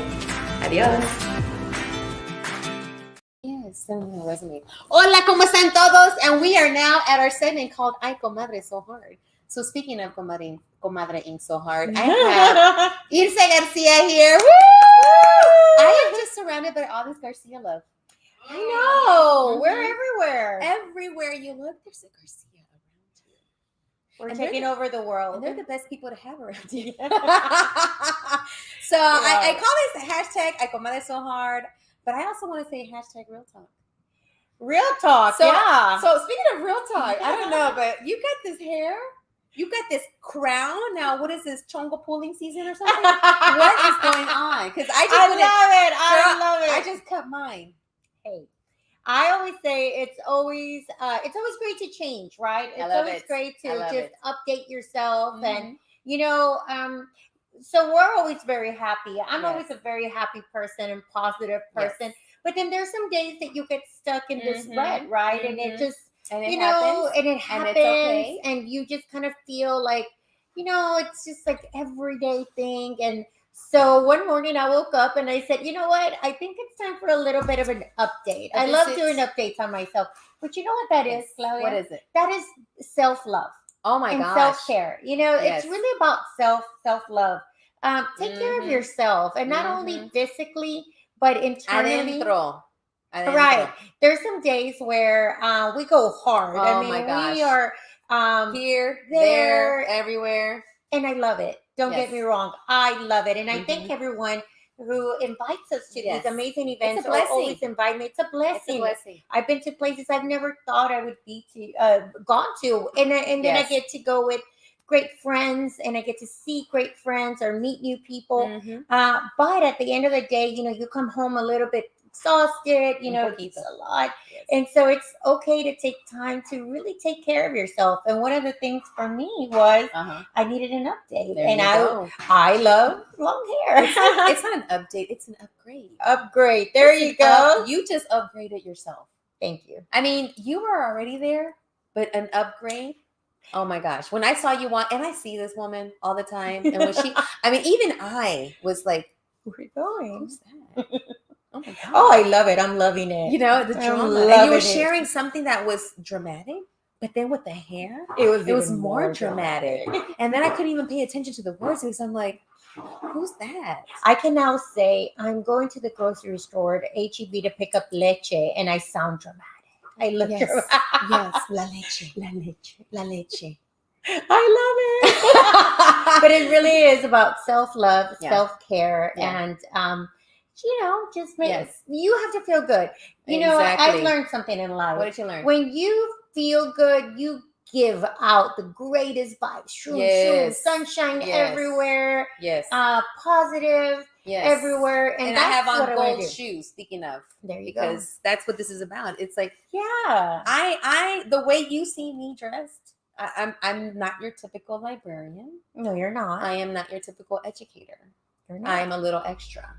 Adios. Hola, ¿cómo están todos? And we are now at our segment called Ay Comadre So Hard. So speaking of Comadre Inc. So Hard, I have Ilse Garcia here. Woo! I am just surrounded by all this Garcia love. I know. We're everywhere. Everywhere you look, there's a Garcia around you. We're taking over the world. And they're the best people to have around you. So I call this hashtag Ay Comadre So Hard. But I also want to say hashtag real talk. Real talk, yeah. So speaking of real talk, I don't know, but you got this hair. You got this crown. Now, what is this, chongo pulling season or something? What is going on? Because I love it. I just cut mine. Hey, I always say it's always great to change, right? It's always great to just update yourself and, so we're always very happy. I'm always a very happy person and positive person. Yes. But then there's some days that you get stuck in this rut, right? And it just, and it happens. And it's okay. And you just kind of feel like, it's just like everyday thing. And so one morning I woke up and I said, you know what? I think it's time for a little bit of an update. I love doing updates on myself. But you know what that is, Claudia? What is it? That is self-love. Oh my gosh. Self-care. It's really about self-love. Take care of yourself, and not only physically, but internally. Adentro. Right. There's some days where we go hard. Oh my gosh. We are here, there, everywhere. And I love it. Don't get me wrong. I love it. And I thank everyone who invites us to these amazing events or always invite me. It's a blessing. I've been to places I've never thought I would be gone to. And then I get to go with great friends and I get to see great friends or meet new people. But at the end of the day, you come home a little bit exhausted, it's a lot. Yes. And so it's okay to take time to really take care of yourself. And one of the things for me was I needed an update. And I love long hair. It's not an update, it's an upgrade. Upgrade. There you go. You just upgraded yourself. Thank you. I mean, you were already there, but an upgrade. Oh my gosh. When I saw you and I see this woman all the time. And when even I was like, where are you going? Who's that? Oh my God. Oh, I love it. I'm loving it. The drama. And you were sharing something that was dramatic, but then with the hair, it was more dramatic. And then I couldn't even pay attention to the words because I'm like, who's that? I can now say I'm going to the grocery store to HEB to pick up leche, and I sound dramatic. I look dramatic. Yes, la leche, la leche, la leche. I love it. But it really is about self-love, self-care, and just you have to feel good. I've learned something in life. What did you learn? When you feel good, you give out the greatest vibes. Sunshine everywhere. Yes. Positive everywhere. And I have on gold shoes, speaking of. There you go. Because that's what this is about. It's like, I the way you see me dressed, I'm not your typical librarian. No, you're not. I am not your typical educator. I'm a little extra,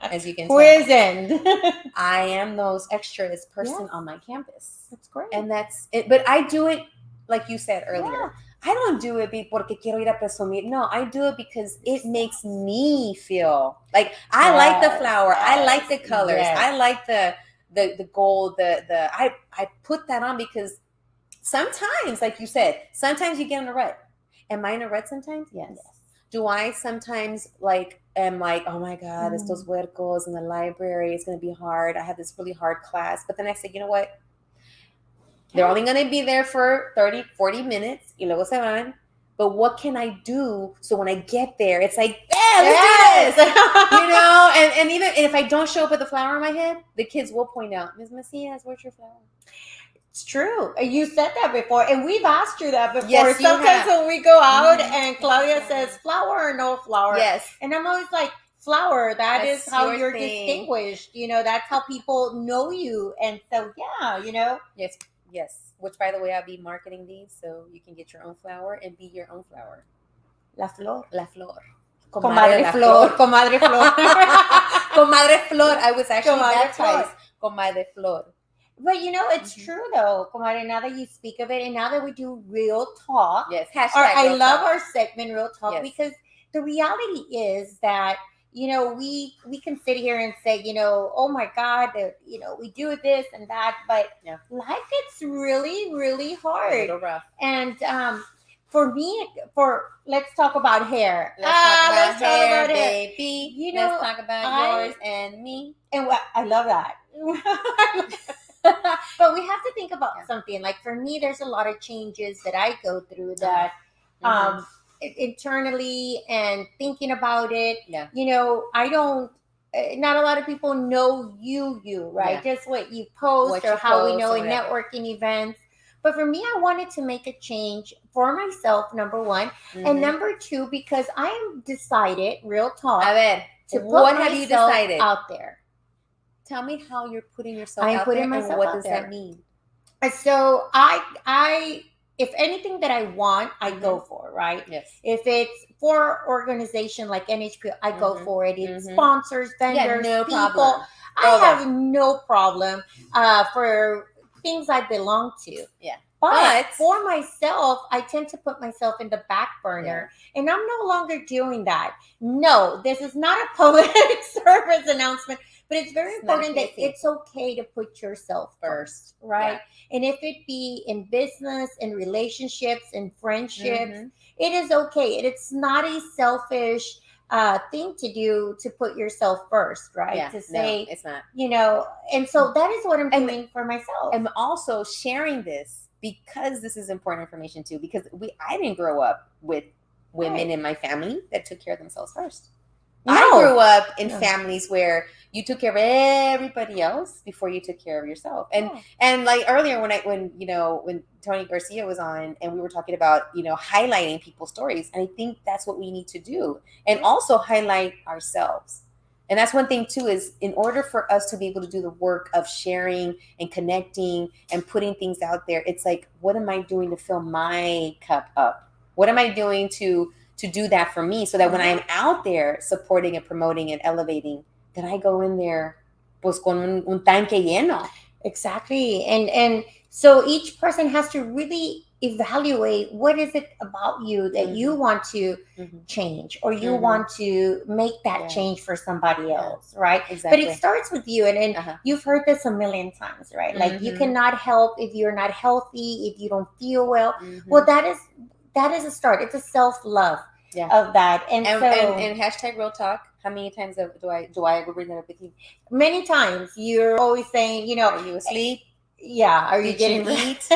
as you can tell. Quizzing. I am those extras person on my campus. That's great. And that's it. But I do it, like you said earlier. Yeah. I don't do it porque quiero ir a presumir. No, I do it because it makes me feel like I like the flower. I like the colors. I like the gold. I put that on because sometimes, like you said, sometimes you get in a rut. Am I in a rut sometimes? Yes. Do I sometimes am like, oh my God, estos huercos in the library, it's going to be hard. I have this really hard class. But then I say, you know what? They're only going to be there for 30, 40 minutes. Y luego se van. But what can I do so when I get there, it's like, let's do this. And if I don't show up with a flower on my head, the kids will point out, Ms. Macias, where's your flower? It's true. You said that before, and we've asked you that before. Yes, sometimes when we go out and Claudia says flower or no flower. Yes. And I'm always like, flower, that's is how you're distinguished. That's how people know you. And so, Yes. Which, by the way, I'll be marketing these so you can get your own flower and be your own flower. La flor. La flor. Comadre flor. Comadre flor. Comadre flor. I was actually baptized. Comadre flor. But it's true though, Comadre, now that you speak of it and now that we do real talk. Yes. I love our segment, Real Talk, because the reality is that, we can sit here and say, oh my God, we do this and that, but life gets really, really hard. A little rough. And for me, let's talk about hair. Let's talk about hair, baby. Let's talk about yours and me. And I love that. But we have to think about something. Like for me, there's a lot of changes that I go through that internally and thinking about it. I don't, not a lot of people know you, right? Just what you post or how we know in networking events. But for me, I wanted to make a change for myself, number one. And number two, because I am decided, real talk, to put myself out there. Tell me how you're putting yourself out there and what does that mean? So I if anything that I want, I go for, right? Yes. If it's for organization like NHP, I go for it. It's sponsors, vendors, people. I have no problem for things I belong to. Yeah. But for myself, I tend to put myself in the back burner. And I'm no longer doing that. No, this is not a public service announcement. But it's very important that it's okay to put yourself first, right? Yeah. And if it be in business, in relationships, in friendships, it is okay. It's not a selfish thing to do to put yourself first, right? Yeah, to say, no, it's not. And so that is what I'm doing for myself. And also sharing this because this is important information too, because I didn't grow up with women in my family that took care of themselves first. I grew up in families where you took care of everybody else before you took care of yourself. And like earlier when Tony Garcia was on and we were talking about, highlighting people's stories. And I think that's what we need to do. And also highlight ourselves. And that's one thing too, is in order for us to be able to do the work of sharing and connecting and putting things out there, it's like, what am I doing to fill my cup up? What am I doing to do that for me, so that when I'm out there supporting and promoting and elevating, that I go in there pues con un tanque lleno. Exactly. And so each person has to really evaluate what is it about you that you want to change, or you want to make that change for somebody else, right? Exactly. But it starts with you. And you've heard this a million times, right? Like you cannot help if you're not healthy, if you don't feel well. Well, that is a start. It's a self-love of that. And hashtag real talk. How many times do I ever bring that up with you? Many times. You're always saying, are you asleep? Yeah. Are you getting eat?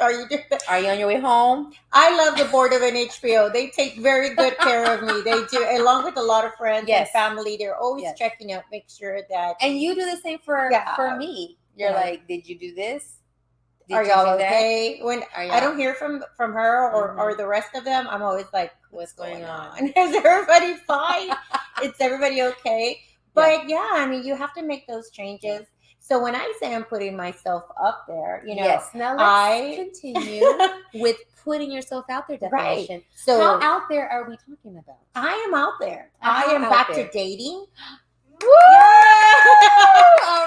Are you doing that? Are you on your way home? I love the board of an HBO. They take very good care of me. They do, along with a lot of friends and family. They're always checking out, make sure that. And you do the same for me. You're like, did you do this? Are y'all okay? When I don't hear from her or the rest of them, I'm always like, what's going on? Is everybody fine? Is everybody okay? But I mean, you have to make those changes. So when I say I'm putting myself up there, now let's continue with putting yourself out there definition. Right. So how out there are we talking about? I am out there. I am back to dating. Woo! Yeah.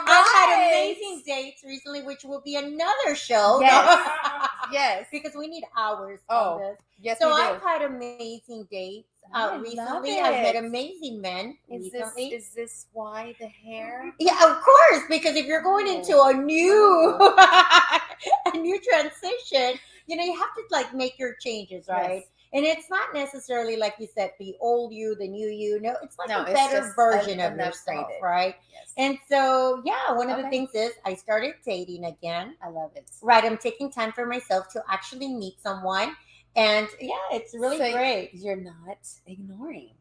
I've had amazing dates recently, which will be another show. Yes. Yes. Because we need hours on this. Yes, so I've had amazing dates recently. I've met amazing men recently. Is this why the hair? Yeah, of course. Because if you're going into a new transition, you have to like make your changes, right? Yes. And it's not necessarily, like you said, the old you, the new you. No, it's like a better version of yourself, right? Yes. And so, one of the things is I started dating again. I love it. Right. I'm taking time for myself to actually meet someone. And it's really great. You're not ignoring.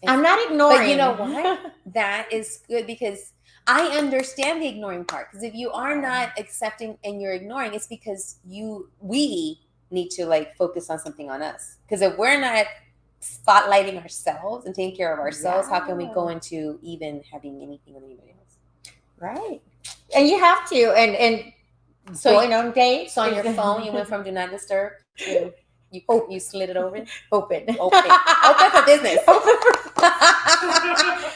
I'm not ignoring. But you know what? That is good, because I understand the ignoring part. Because if you are not accepting and you're ignoring, it's because we need to like focus on something on us. Because if we're not spotlighting ourselves and taking care of ourselves, how can we go into even having anything with anybody else? Right. And you have to. And so going on dates. So on your phone, you went from do not disturb to you slid it over. Open for business.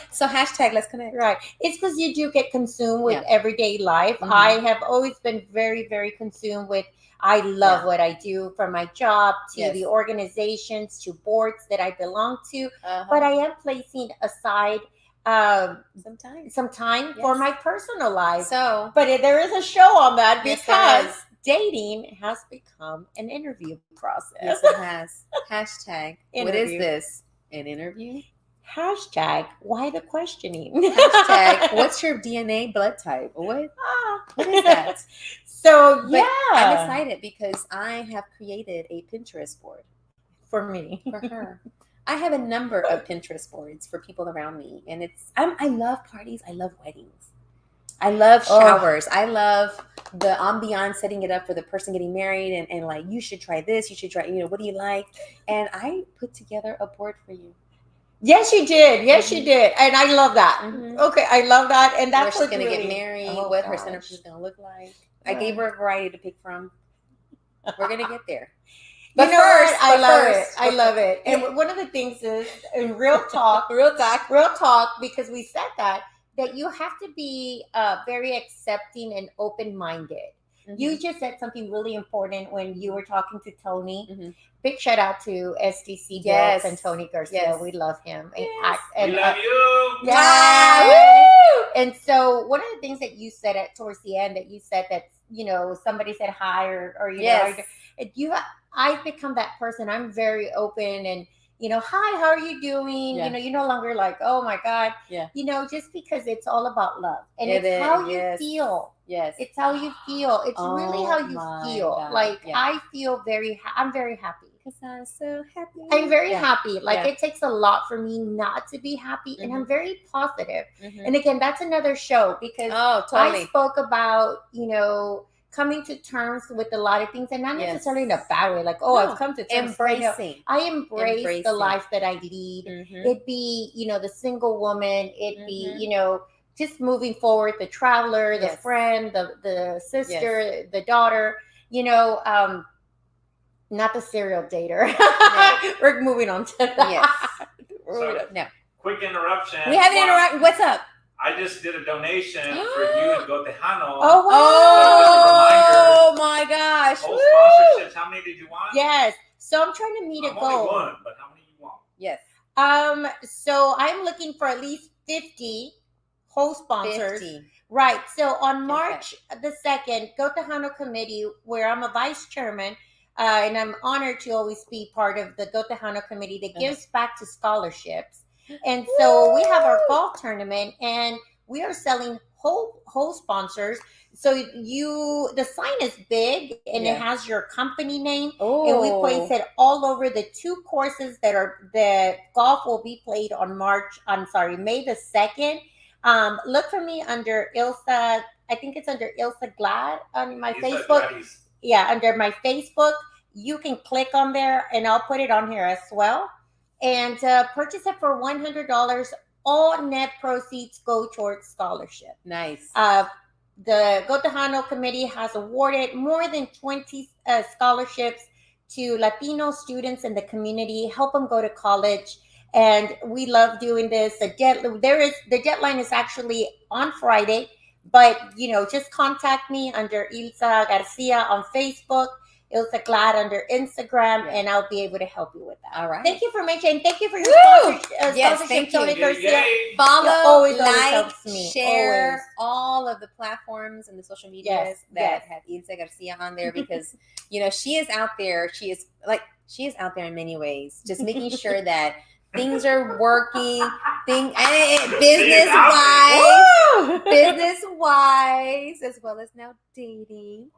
So hashtag let's connect. Right. It's because you do get consumed with everyday life. I have always been very, very consumed with. I love what I do, from my job to the organizations to boards that I belong to. But I am placing aside some time for my personal life. So, but there is a show on that, because dating has become an interview process. Yes, it has. Hashtag what is this? An interview? Hashtag why the questioning? Hashtag what's your DNA blood type? What is that? So I'm excited because I have created a Pinterest board for me, for her. I have a number of Pinterest boards for people around me, and I love parties. I love weddings. I love showers. I love the ambiance, setting it up for the person getting married, and like, you should try this. You should try. What do you like? And I put together a board for you. Yes, you did. Yes, you did. And I love that. Okay, I love that. And that's where she's going to get married, what her centerpiece is going to look like. I gave her a variety to pick from. We're going to get there. But first, I love it. And one of the things is, in real talk, because we said that you have to be very accepting and open-minded. You just said something really important when you were talking to Tony. Big shout out to SDC Bills and Tony Garcia. We love him. Yes. We love you. Yeah. And so one of the things that you said towards the end, that you said that, somebody said hi or know, I've become that person. I'm very open and, hi, how are you doing? You're no longer like, oh my God. Just because it's all about love. And it's how you feel. Yes. It's how you feel. It's really how you feel. God. Like, I feel I'm very happy. You sound so happy. I'm very happy. Like it takes a lot for me not to be happy, and I'm very positive. And again, that's another show because I spoke about, coming to terms with a lot of things, and not necessarily in a bad way. Like, I've come to terms. Embracing. I embrace the life that I lead. It be, the single woman. It be, just moving forward, the traveler, the friend, the sister, the daughter. Not the serial dater. We're moving on to that. Yes. No. Quick interruption. We have an interruption. What's up? I just did a donation for you and Go Tejano. Oh, wow. Oh, my gosh. Whole sponsorships. How many did you want? Yes. So I'm trying to meet a goal. Only one, but how many do you want? Yes. So I'm looking for at least 50 host sponsors. 50. Right. So on March the 2nd, Go Tejano Committee, where I'm a vice chairman, and I'm honored to always be part of the Go Tejano Committee that gives back to scholarships. And so we have our golf tournament, and we are selling whole sponsors. So the sign is big, and it has your company name, and we place it all over the 2 courses that golf will be played on May the 2nd. Look for me under Ilsa. I think it's under Ilsa Glad on my Facebook. Gladys. Yeah, under my Facebook. You can click on there, and I'll put it on here as well. And purchase it for $100. All net proceeds go towards scholarship. Nice. The Go Tejano Committee has awarded more than 20 scholarships to Latino students in the community, help them go to college. And we love doing this. The deadline is actually on Friday, but just contact me under Ilsa Garcia on Facebook, Ilsa Glad under Instagram, and I'll be able to help you with that. All right. Thank you for mentioning. Thank you for your sponsorship. Yes, thank you. Tony Garcia. Follow, always like, helps me. share all of the platforms and the social medias that have Ilsa Garcia on there because she is out there. She is out there in many ways, just making sure that things are working, business wise, as well as now dating.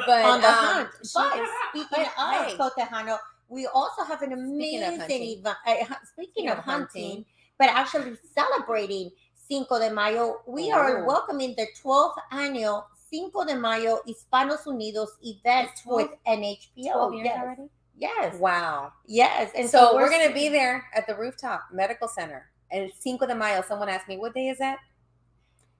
But on the hunt. But speaking of Go Tejano, we also have an amazing event. Speaking of hunting, but actually celebrating Cinco de Mayo, we are welcoming the 12th annual Cinco de Mayo Hispanos Unidos event with NHPO. 12 years already? Yes. Wow. Yes. And so we're going to be there at the Rooftop Medical Center. And it's Cinco de Mayo. Someone asked me, what day is that?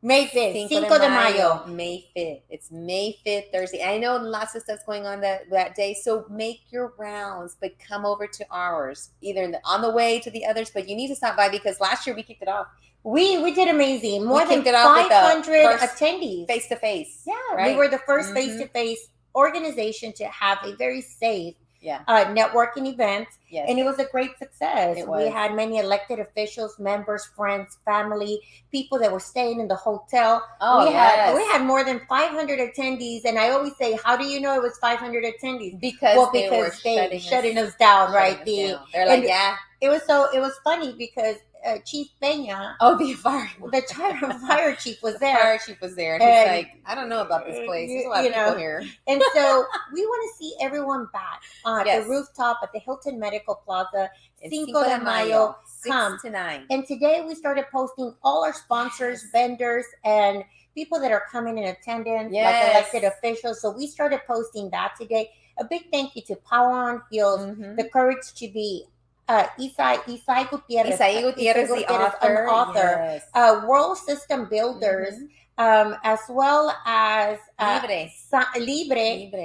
May 5th. Cinco de Mayo. May 5th. It's May 5th, Thursday. I know lots of stuff's going on that day. So make your rounds, but come over to ours, either on the way to the others. But you need to stop by because last year we kicked it off. We did amazing. More than 500 attendees. Face-to-face. Yeah. Right? We were the first face-to-face organization to have a very safe networking event. Yes. And it was a great success. We had many elected officials, members, friends, family, people that were staying in the hotel. We had more than 500 attendees. And I always say, how do you know it was 500 attendees? Because they shutting us down, right? They're like, It was funny because Chief Peña, the fire chief was there. Fire chief was there, and he's like, I don't know about this place. There's a lot of people here, and so we want to see everyone back on the rooftop at the Hilton Medical Plaza. Cinco de Mayo, 6 to 9. And today we started posting all our sponsors, vendors, and people that are coming in attendance, like elected officials. So we started posting that today. A big thank you to Power on Heels, the Courage to Be. Isai Gutierrez, the author. Yes. World System Builders, as well as Libre,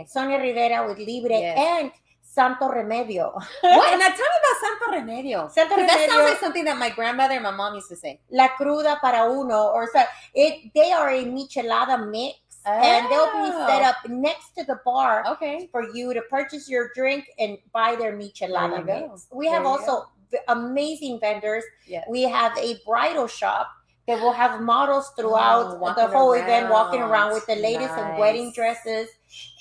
Sonia Rivera with Libre, and Santo Remedio. What? Now tell me about Santo Remedio. That sounds like something that my grandmother and my mom used to say. La Cruda para Uno, they are a michelada mix. And they'll be set up next to the bar for you to purchase your drink and buy their michelada mix. We have also amazing vendors. Yes. We have a bridal shop that will have models throughout the whole event walking around with the latest in wedding dresses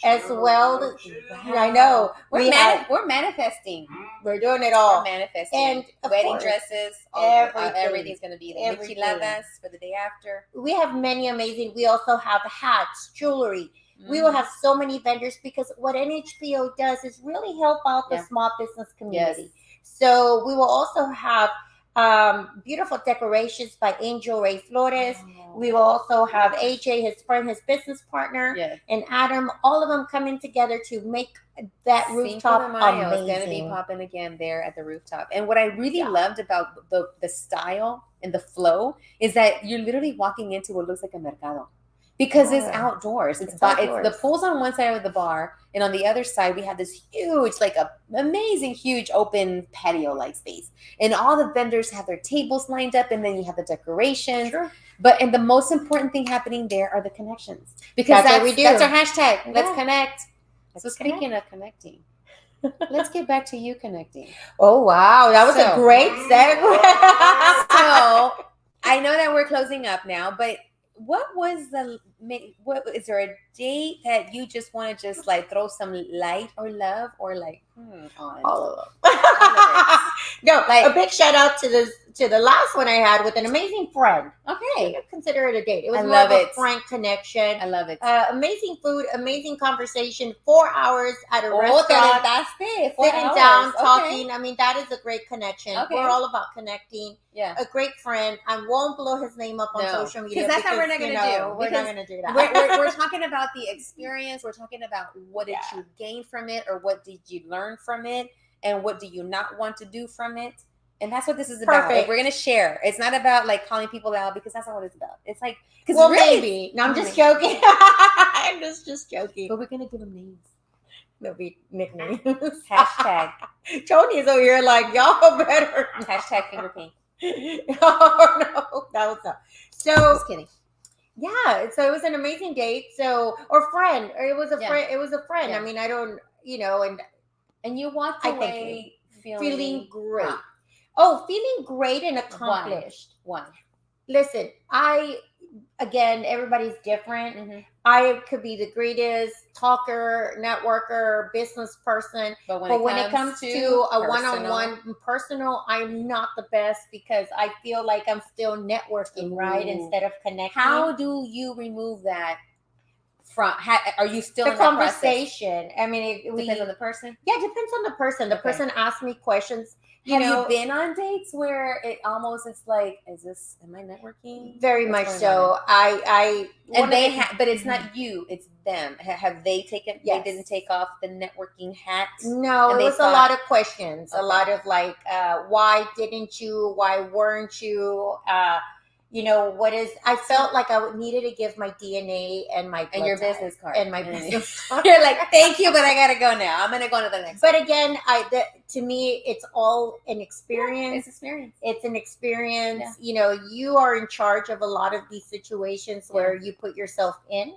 as well. I know. We're manifesting. We're doing it all. We're manifesting. And wedding dresses, everything's going to be there. Micheladas for the day after. We have many amazing. We also have hats, jewelry, We will have so many vendors because what NHPO does is really help out the small business community. Yes. So we will also have beautiful decorations by Angel Ray Flores. We will also have AJ, his friend, his business partner, and Adam. All of them coming together to make that rooftop amazing. It's going to be popping again there at the rooftop. And what I really loved about the style and the flow is that you're literally walking into what looks like a mercado. Because it's outdoors. It's the pool's on one side of the bar, and on the other side we have this huge, like a amazing, huge open patio-like space. And all the vendors have their tables lined up, and then you have the decorations. Sure. And the most important thing happening there are the connections. Because that's what we do. That's our hashtag. Yeah. Let's connect. Speaking of connecting, let's get back to you connecting. Oh wow, that was a great segue. So I know that we're closing up now, but what is there a date that you just want to just like throw some light or love or like on? All of them. No, like a big shout out to the last one I had with an amazing friend. Okay, consider it a date. It was more of a frank connection. I love it. Amazing food, amazing conversation. 4 hours at a restaurant. That's it. Sitting down, talking. I mean, that is a great connection. Okay. We're all about connecting. Yeah, a great friend. I won't blow his name up on social media because that's what we're not going to do. We're not going to do that. We're talking about the experience. We're talking about what did you gain from it, or what did you learn from it, and what do you not want to do from it. And that's what this is about. Like, we're going to share. It's not about like calling people out, because that's not what it's about. It's like, well, really, maybe. No, I'm just joking. I'm just joking. But we're going to give them names. They'll be nicknames. Hashtag. Tony's over here like, y'all better. Hashtag finger paint. Oh, no. That was not. So, just kidding. Yeah. So it was an amazing date. So, or friend. Or it was a friend. It was a friend. Yeah. I mean, I don't, and you walked away feeling great. Feeling great and accomplished. Why? Listen, again, everybody's different. Mm-hmm. I could be the greatest talker, networker, business person. But when it comes to a one-on-one personal, I'm not the best, because I feel like I'm still networking, right? Instead of connecting. How do you remove that from, are you still the in conversation? I mean, it depends on the person. Yeah, it depends on the person. The person asks me questions. Have you been on dates where it almost is like, am I networking? Very much so. But it's not you, it's them. Have they taken? Yes. They didn't take off the networking hat. No, it was a lot of questions. Okay. A lot of like, why didn't you? Why weren't you? I felt like I needed to give my DNA and your business card and my business card. You're like, thank you, but I gotta go now. I'm gonna go to the next. But again, to me, it's all an experience. It's an experience. Yeah. You are in charge of a lot of these situations where you put yourself in.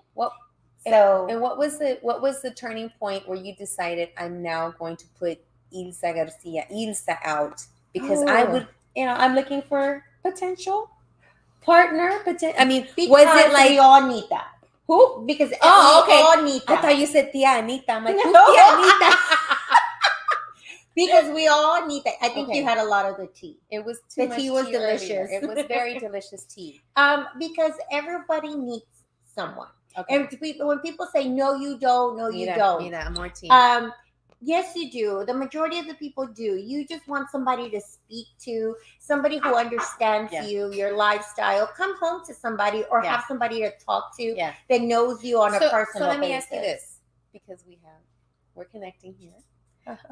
And what was the turning point where you decided, I'm now going to put Ilsa out, because I'm looking for potential partner, but I mean, was it like we all need that? Who? Because we all need that. I thought you said Tia Anita. I'm like, who's Tia Anita? Because we all need that. I think you had a lot of the tea. It was too much. The tea was delicious. Earlier. It was very delicious tea. Because everybody needs someone. Okay. And when people say no, you don't. No, you don't. Need that more tea. Yes, you do. The majority of the people do. You just want somebody to speak to, somebody who understands you, your lifestyle. Come home to somebody, or have somebody to talk to that knows you on a personal basis. So let me ask you this, because we're connecting here.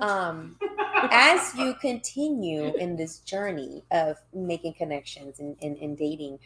As you continue in this journey of making connections and dating,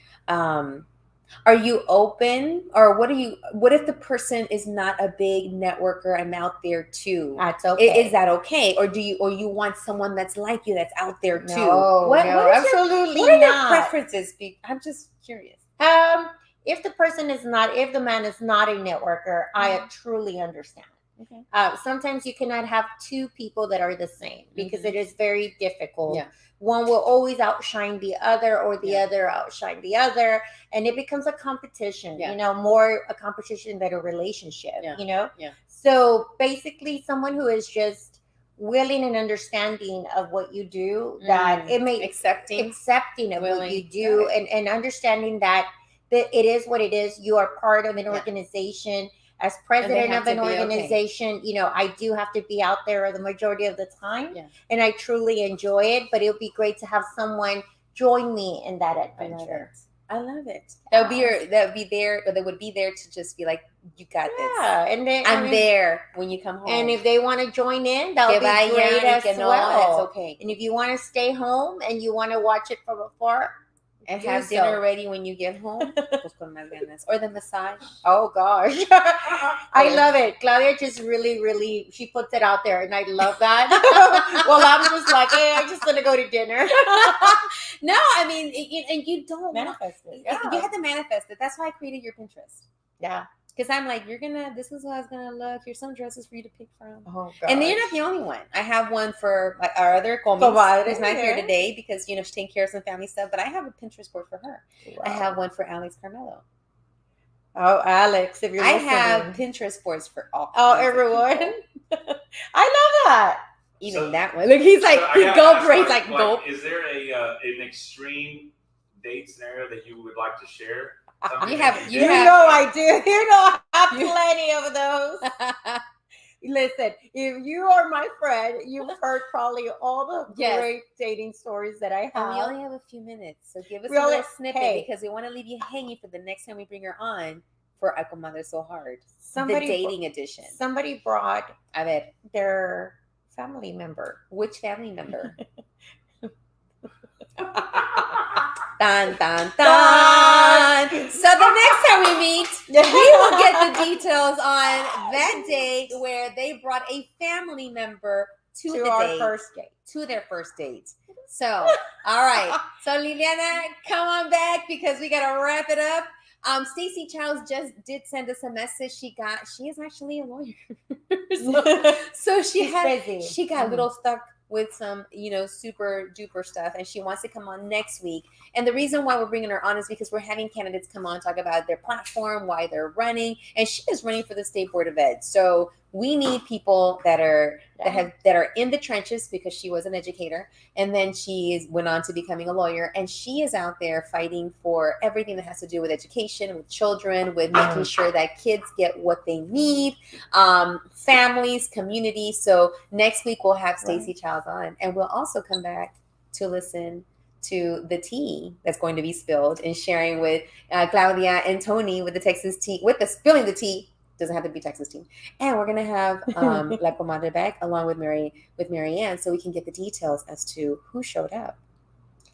are you open, or what if the person is not a big networker? I'm out there too. That's okay. Is that okay? Or you want someone that's like you, that's out there too? No, absolutely not. What are your preferences? I'm just curious. If the man is not a networker, I truly understand. Okay. Sometimes you cannot have two people that are the same, because it is very difficult. Yeah. One will always outshine the other, or the other outshine the other, and it becomes a competition. More a competition than a relationship. Yeah. So basically, someone who is just willing and understanding of what you do, that it may accepting of what you do, and understanding that it is what it is. You are part of an organization. as president of an organization, you know, I do have to be out there the majority of the time, and I truly enjoy it. But it would be great to have someone join me in that adventure. I love it. That would be there to just be like, you got this. Yeah, and then I'm there when you come home. And if they want to join in, that'll be great as well. That's okay. And if you want to stay home and you want to watch it from afar and have dinner ready when you get home, or the massage. Oh gosh, I love it. Claudia just really, she puts it out there, and I love that. Well, I'm just like, hey, I'm just gonna go to dinner. No, I mean, and you don't manifest it. Yeah. You have to manifest it. That's why I created your Pinterest. Yeah. Because I'm like, this is how it's going to look. Here's some dresses for you to pick from. Oh, and then you're not the only one. I have one for our other Comadre who's not here today because, you know, she's taking care of some family stuff. But I have a Pinterest board for her. Wow. I have one for Alex Carmelo. Oh, Alex, if you're listening. I have Pinterest boards for all. Oh, everyone. I love that. Even that one. Look, he's like, gulp, he's like, gulp. Is there an extreme date scenario that you would like to share? You know I do. You know I have plenty of those. Listen, if you are my friend, you've heard probably all the great dating stories that I have. And we only have a few minutes, so give us a little snippet because we want to leave you hanging for the next time we bring her on for A Comadre So Hard, the dating edition. Somebody brought their family member. Which family member? Dun, dun, dun. So the next time we meet, we will get the details on that date where they brought a family member to their first date. So, all right. So Liliana, come on back because we got to wrap it up. Stacey Childs just did send us a message. She is actually a lawyer. so she got a little stuck with some, you know, super duper stuff, and she wants to come on next week. And the reason why we're bringing her on is because we're having candidates come on, talk about their platform, why they're running, and she is running for the State Board of Ed. So we need people that are in the trenches because she was an educator, and then she went on to becoming a lawyer, and she is out there fighting for everything that has to do with education, with children, with making sure that kids get what they need, families, community. So next week we'll have Stacey Childs on, and we'll also come back to listen to the tea that's going to be spilled and sharing with Claudia and Tony with the Texas tea, with the spilling the tea. Doesn't have to be Texas team. And we're gonna have La Comadre back along with Marianne, so we can get the details as to who showed up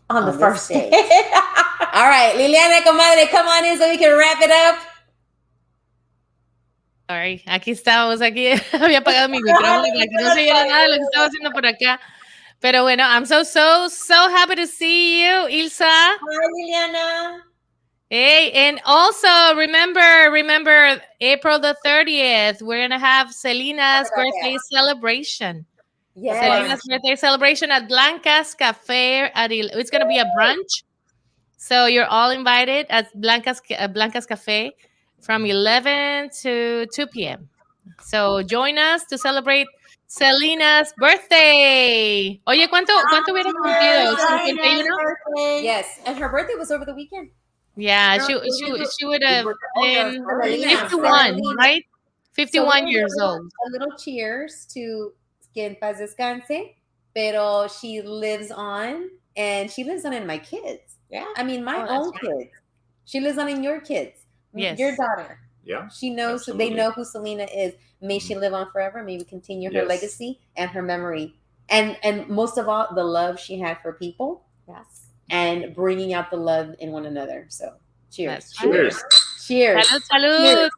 on the first date. All right, Liliana, Comadre, come on in so we can wrap it up. Sorry, aquí estábamos, había apagado mi micrófono para que no se oyera nada de lo que estaba haciendo por acá. Pero bueno, I'm so happy to see you, Ilsa. Hi, Liliana. Hey, and also remember April the 30th, we're going to have Selena's birthday celebration. Yes. Selena's birthday celebration at Blanca's Cafe. It's going to be a brunch. So you're all invited at Blanca's Cafe from 11 to 2 p.m. So join us to celebrate Selena's birthday. Oye, ¿cuánto hubiera cumplido? ¿51? Yes, and her birthday was over the weekend. Yeah, she would have been 51, right? 51 years old. A little cheers to que en paz descanse, pero she lives on, and she lives on in my kids. Yeah. I mean, my own kids. She lives on in your kids. Yes. Your daughter. Yeah. She knows, they know who Selena is. May she live on forever. May we continue her legacy and her memory. And most of all, the love she had for people. Yes. And bringing out the love in one another. So, cheers. Cheers. Cheers. Salud.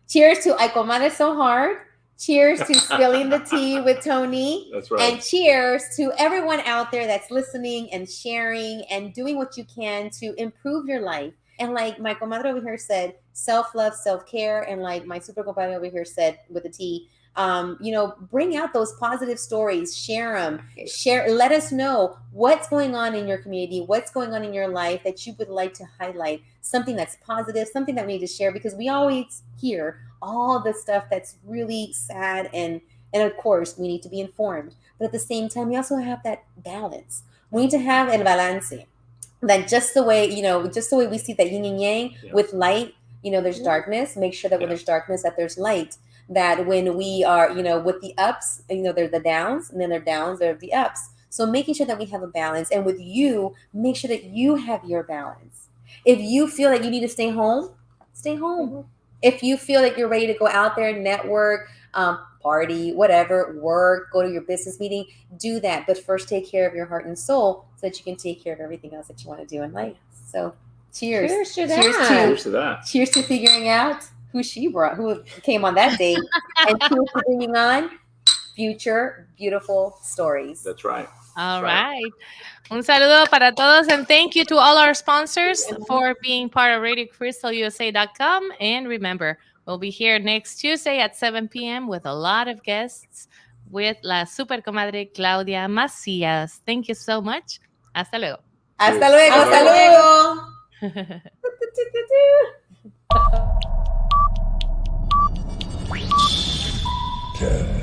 Cheers to A Comadre So Hard. Cheers to spilling the tea with Tony. That's right. And cheers to everyone out there that's listening and sharing and doing what you can to improve your life. And like my comadre over here said, self-love, self-care. And like my super compadre over here said with the tea, bring out those positive stories, share them, let us know what's going on in your community, what's going on in your life that you would like to highlight, something that's positive, something that we need to share, because we always hear all the stuff that's really sad. And of course we need to be informed, but at the same time, we also have that balance. We need to have el balance, that just the way we see that yin and yang with light, there's darkness, make sure that when there's darkness, that there's light. That when we are, with the ups, there's the downs, and then there are downs, there are the ups. So making sure that we have a balance. And with you, make sure that you have your balance. If you feel like you need to stay home, stay home. Mm-hmm. If you feel like you're ready to go out there, network, party, whatever, work, go to your business meeting, do that. But first take care of your heart and soul so that you can take care of everything else that you want to do in life. So cheers. Cheers to that. Cheers to that. Cheers to figuring out who came on that date. And cheers to bringing on future beautiful stories. That's right. All right. Un saludo para todos, and thank you to all our sponsors for being part of RadioCrystalUSA.com. And remember, we'll be here next Tuesday at 7 p.m. with a lot of guests with la super comadre Claudia Macías. Thank you so much. Hasta luego. Hasta luego. Hasta luego. 10,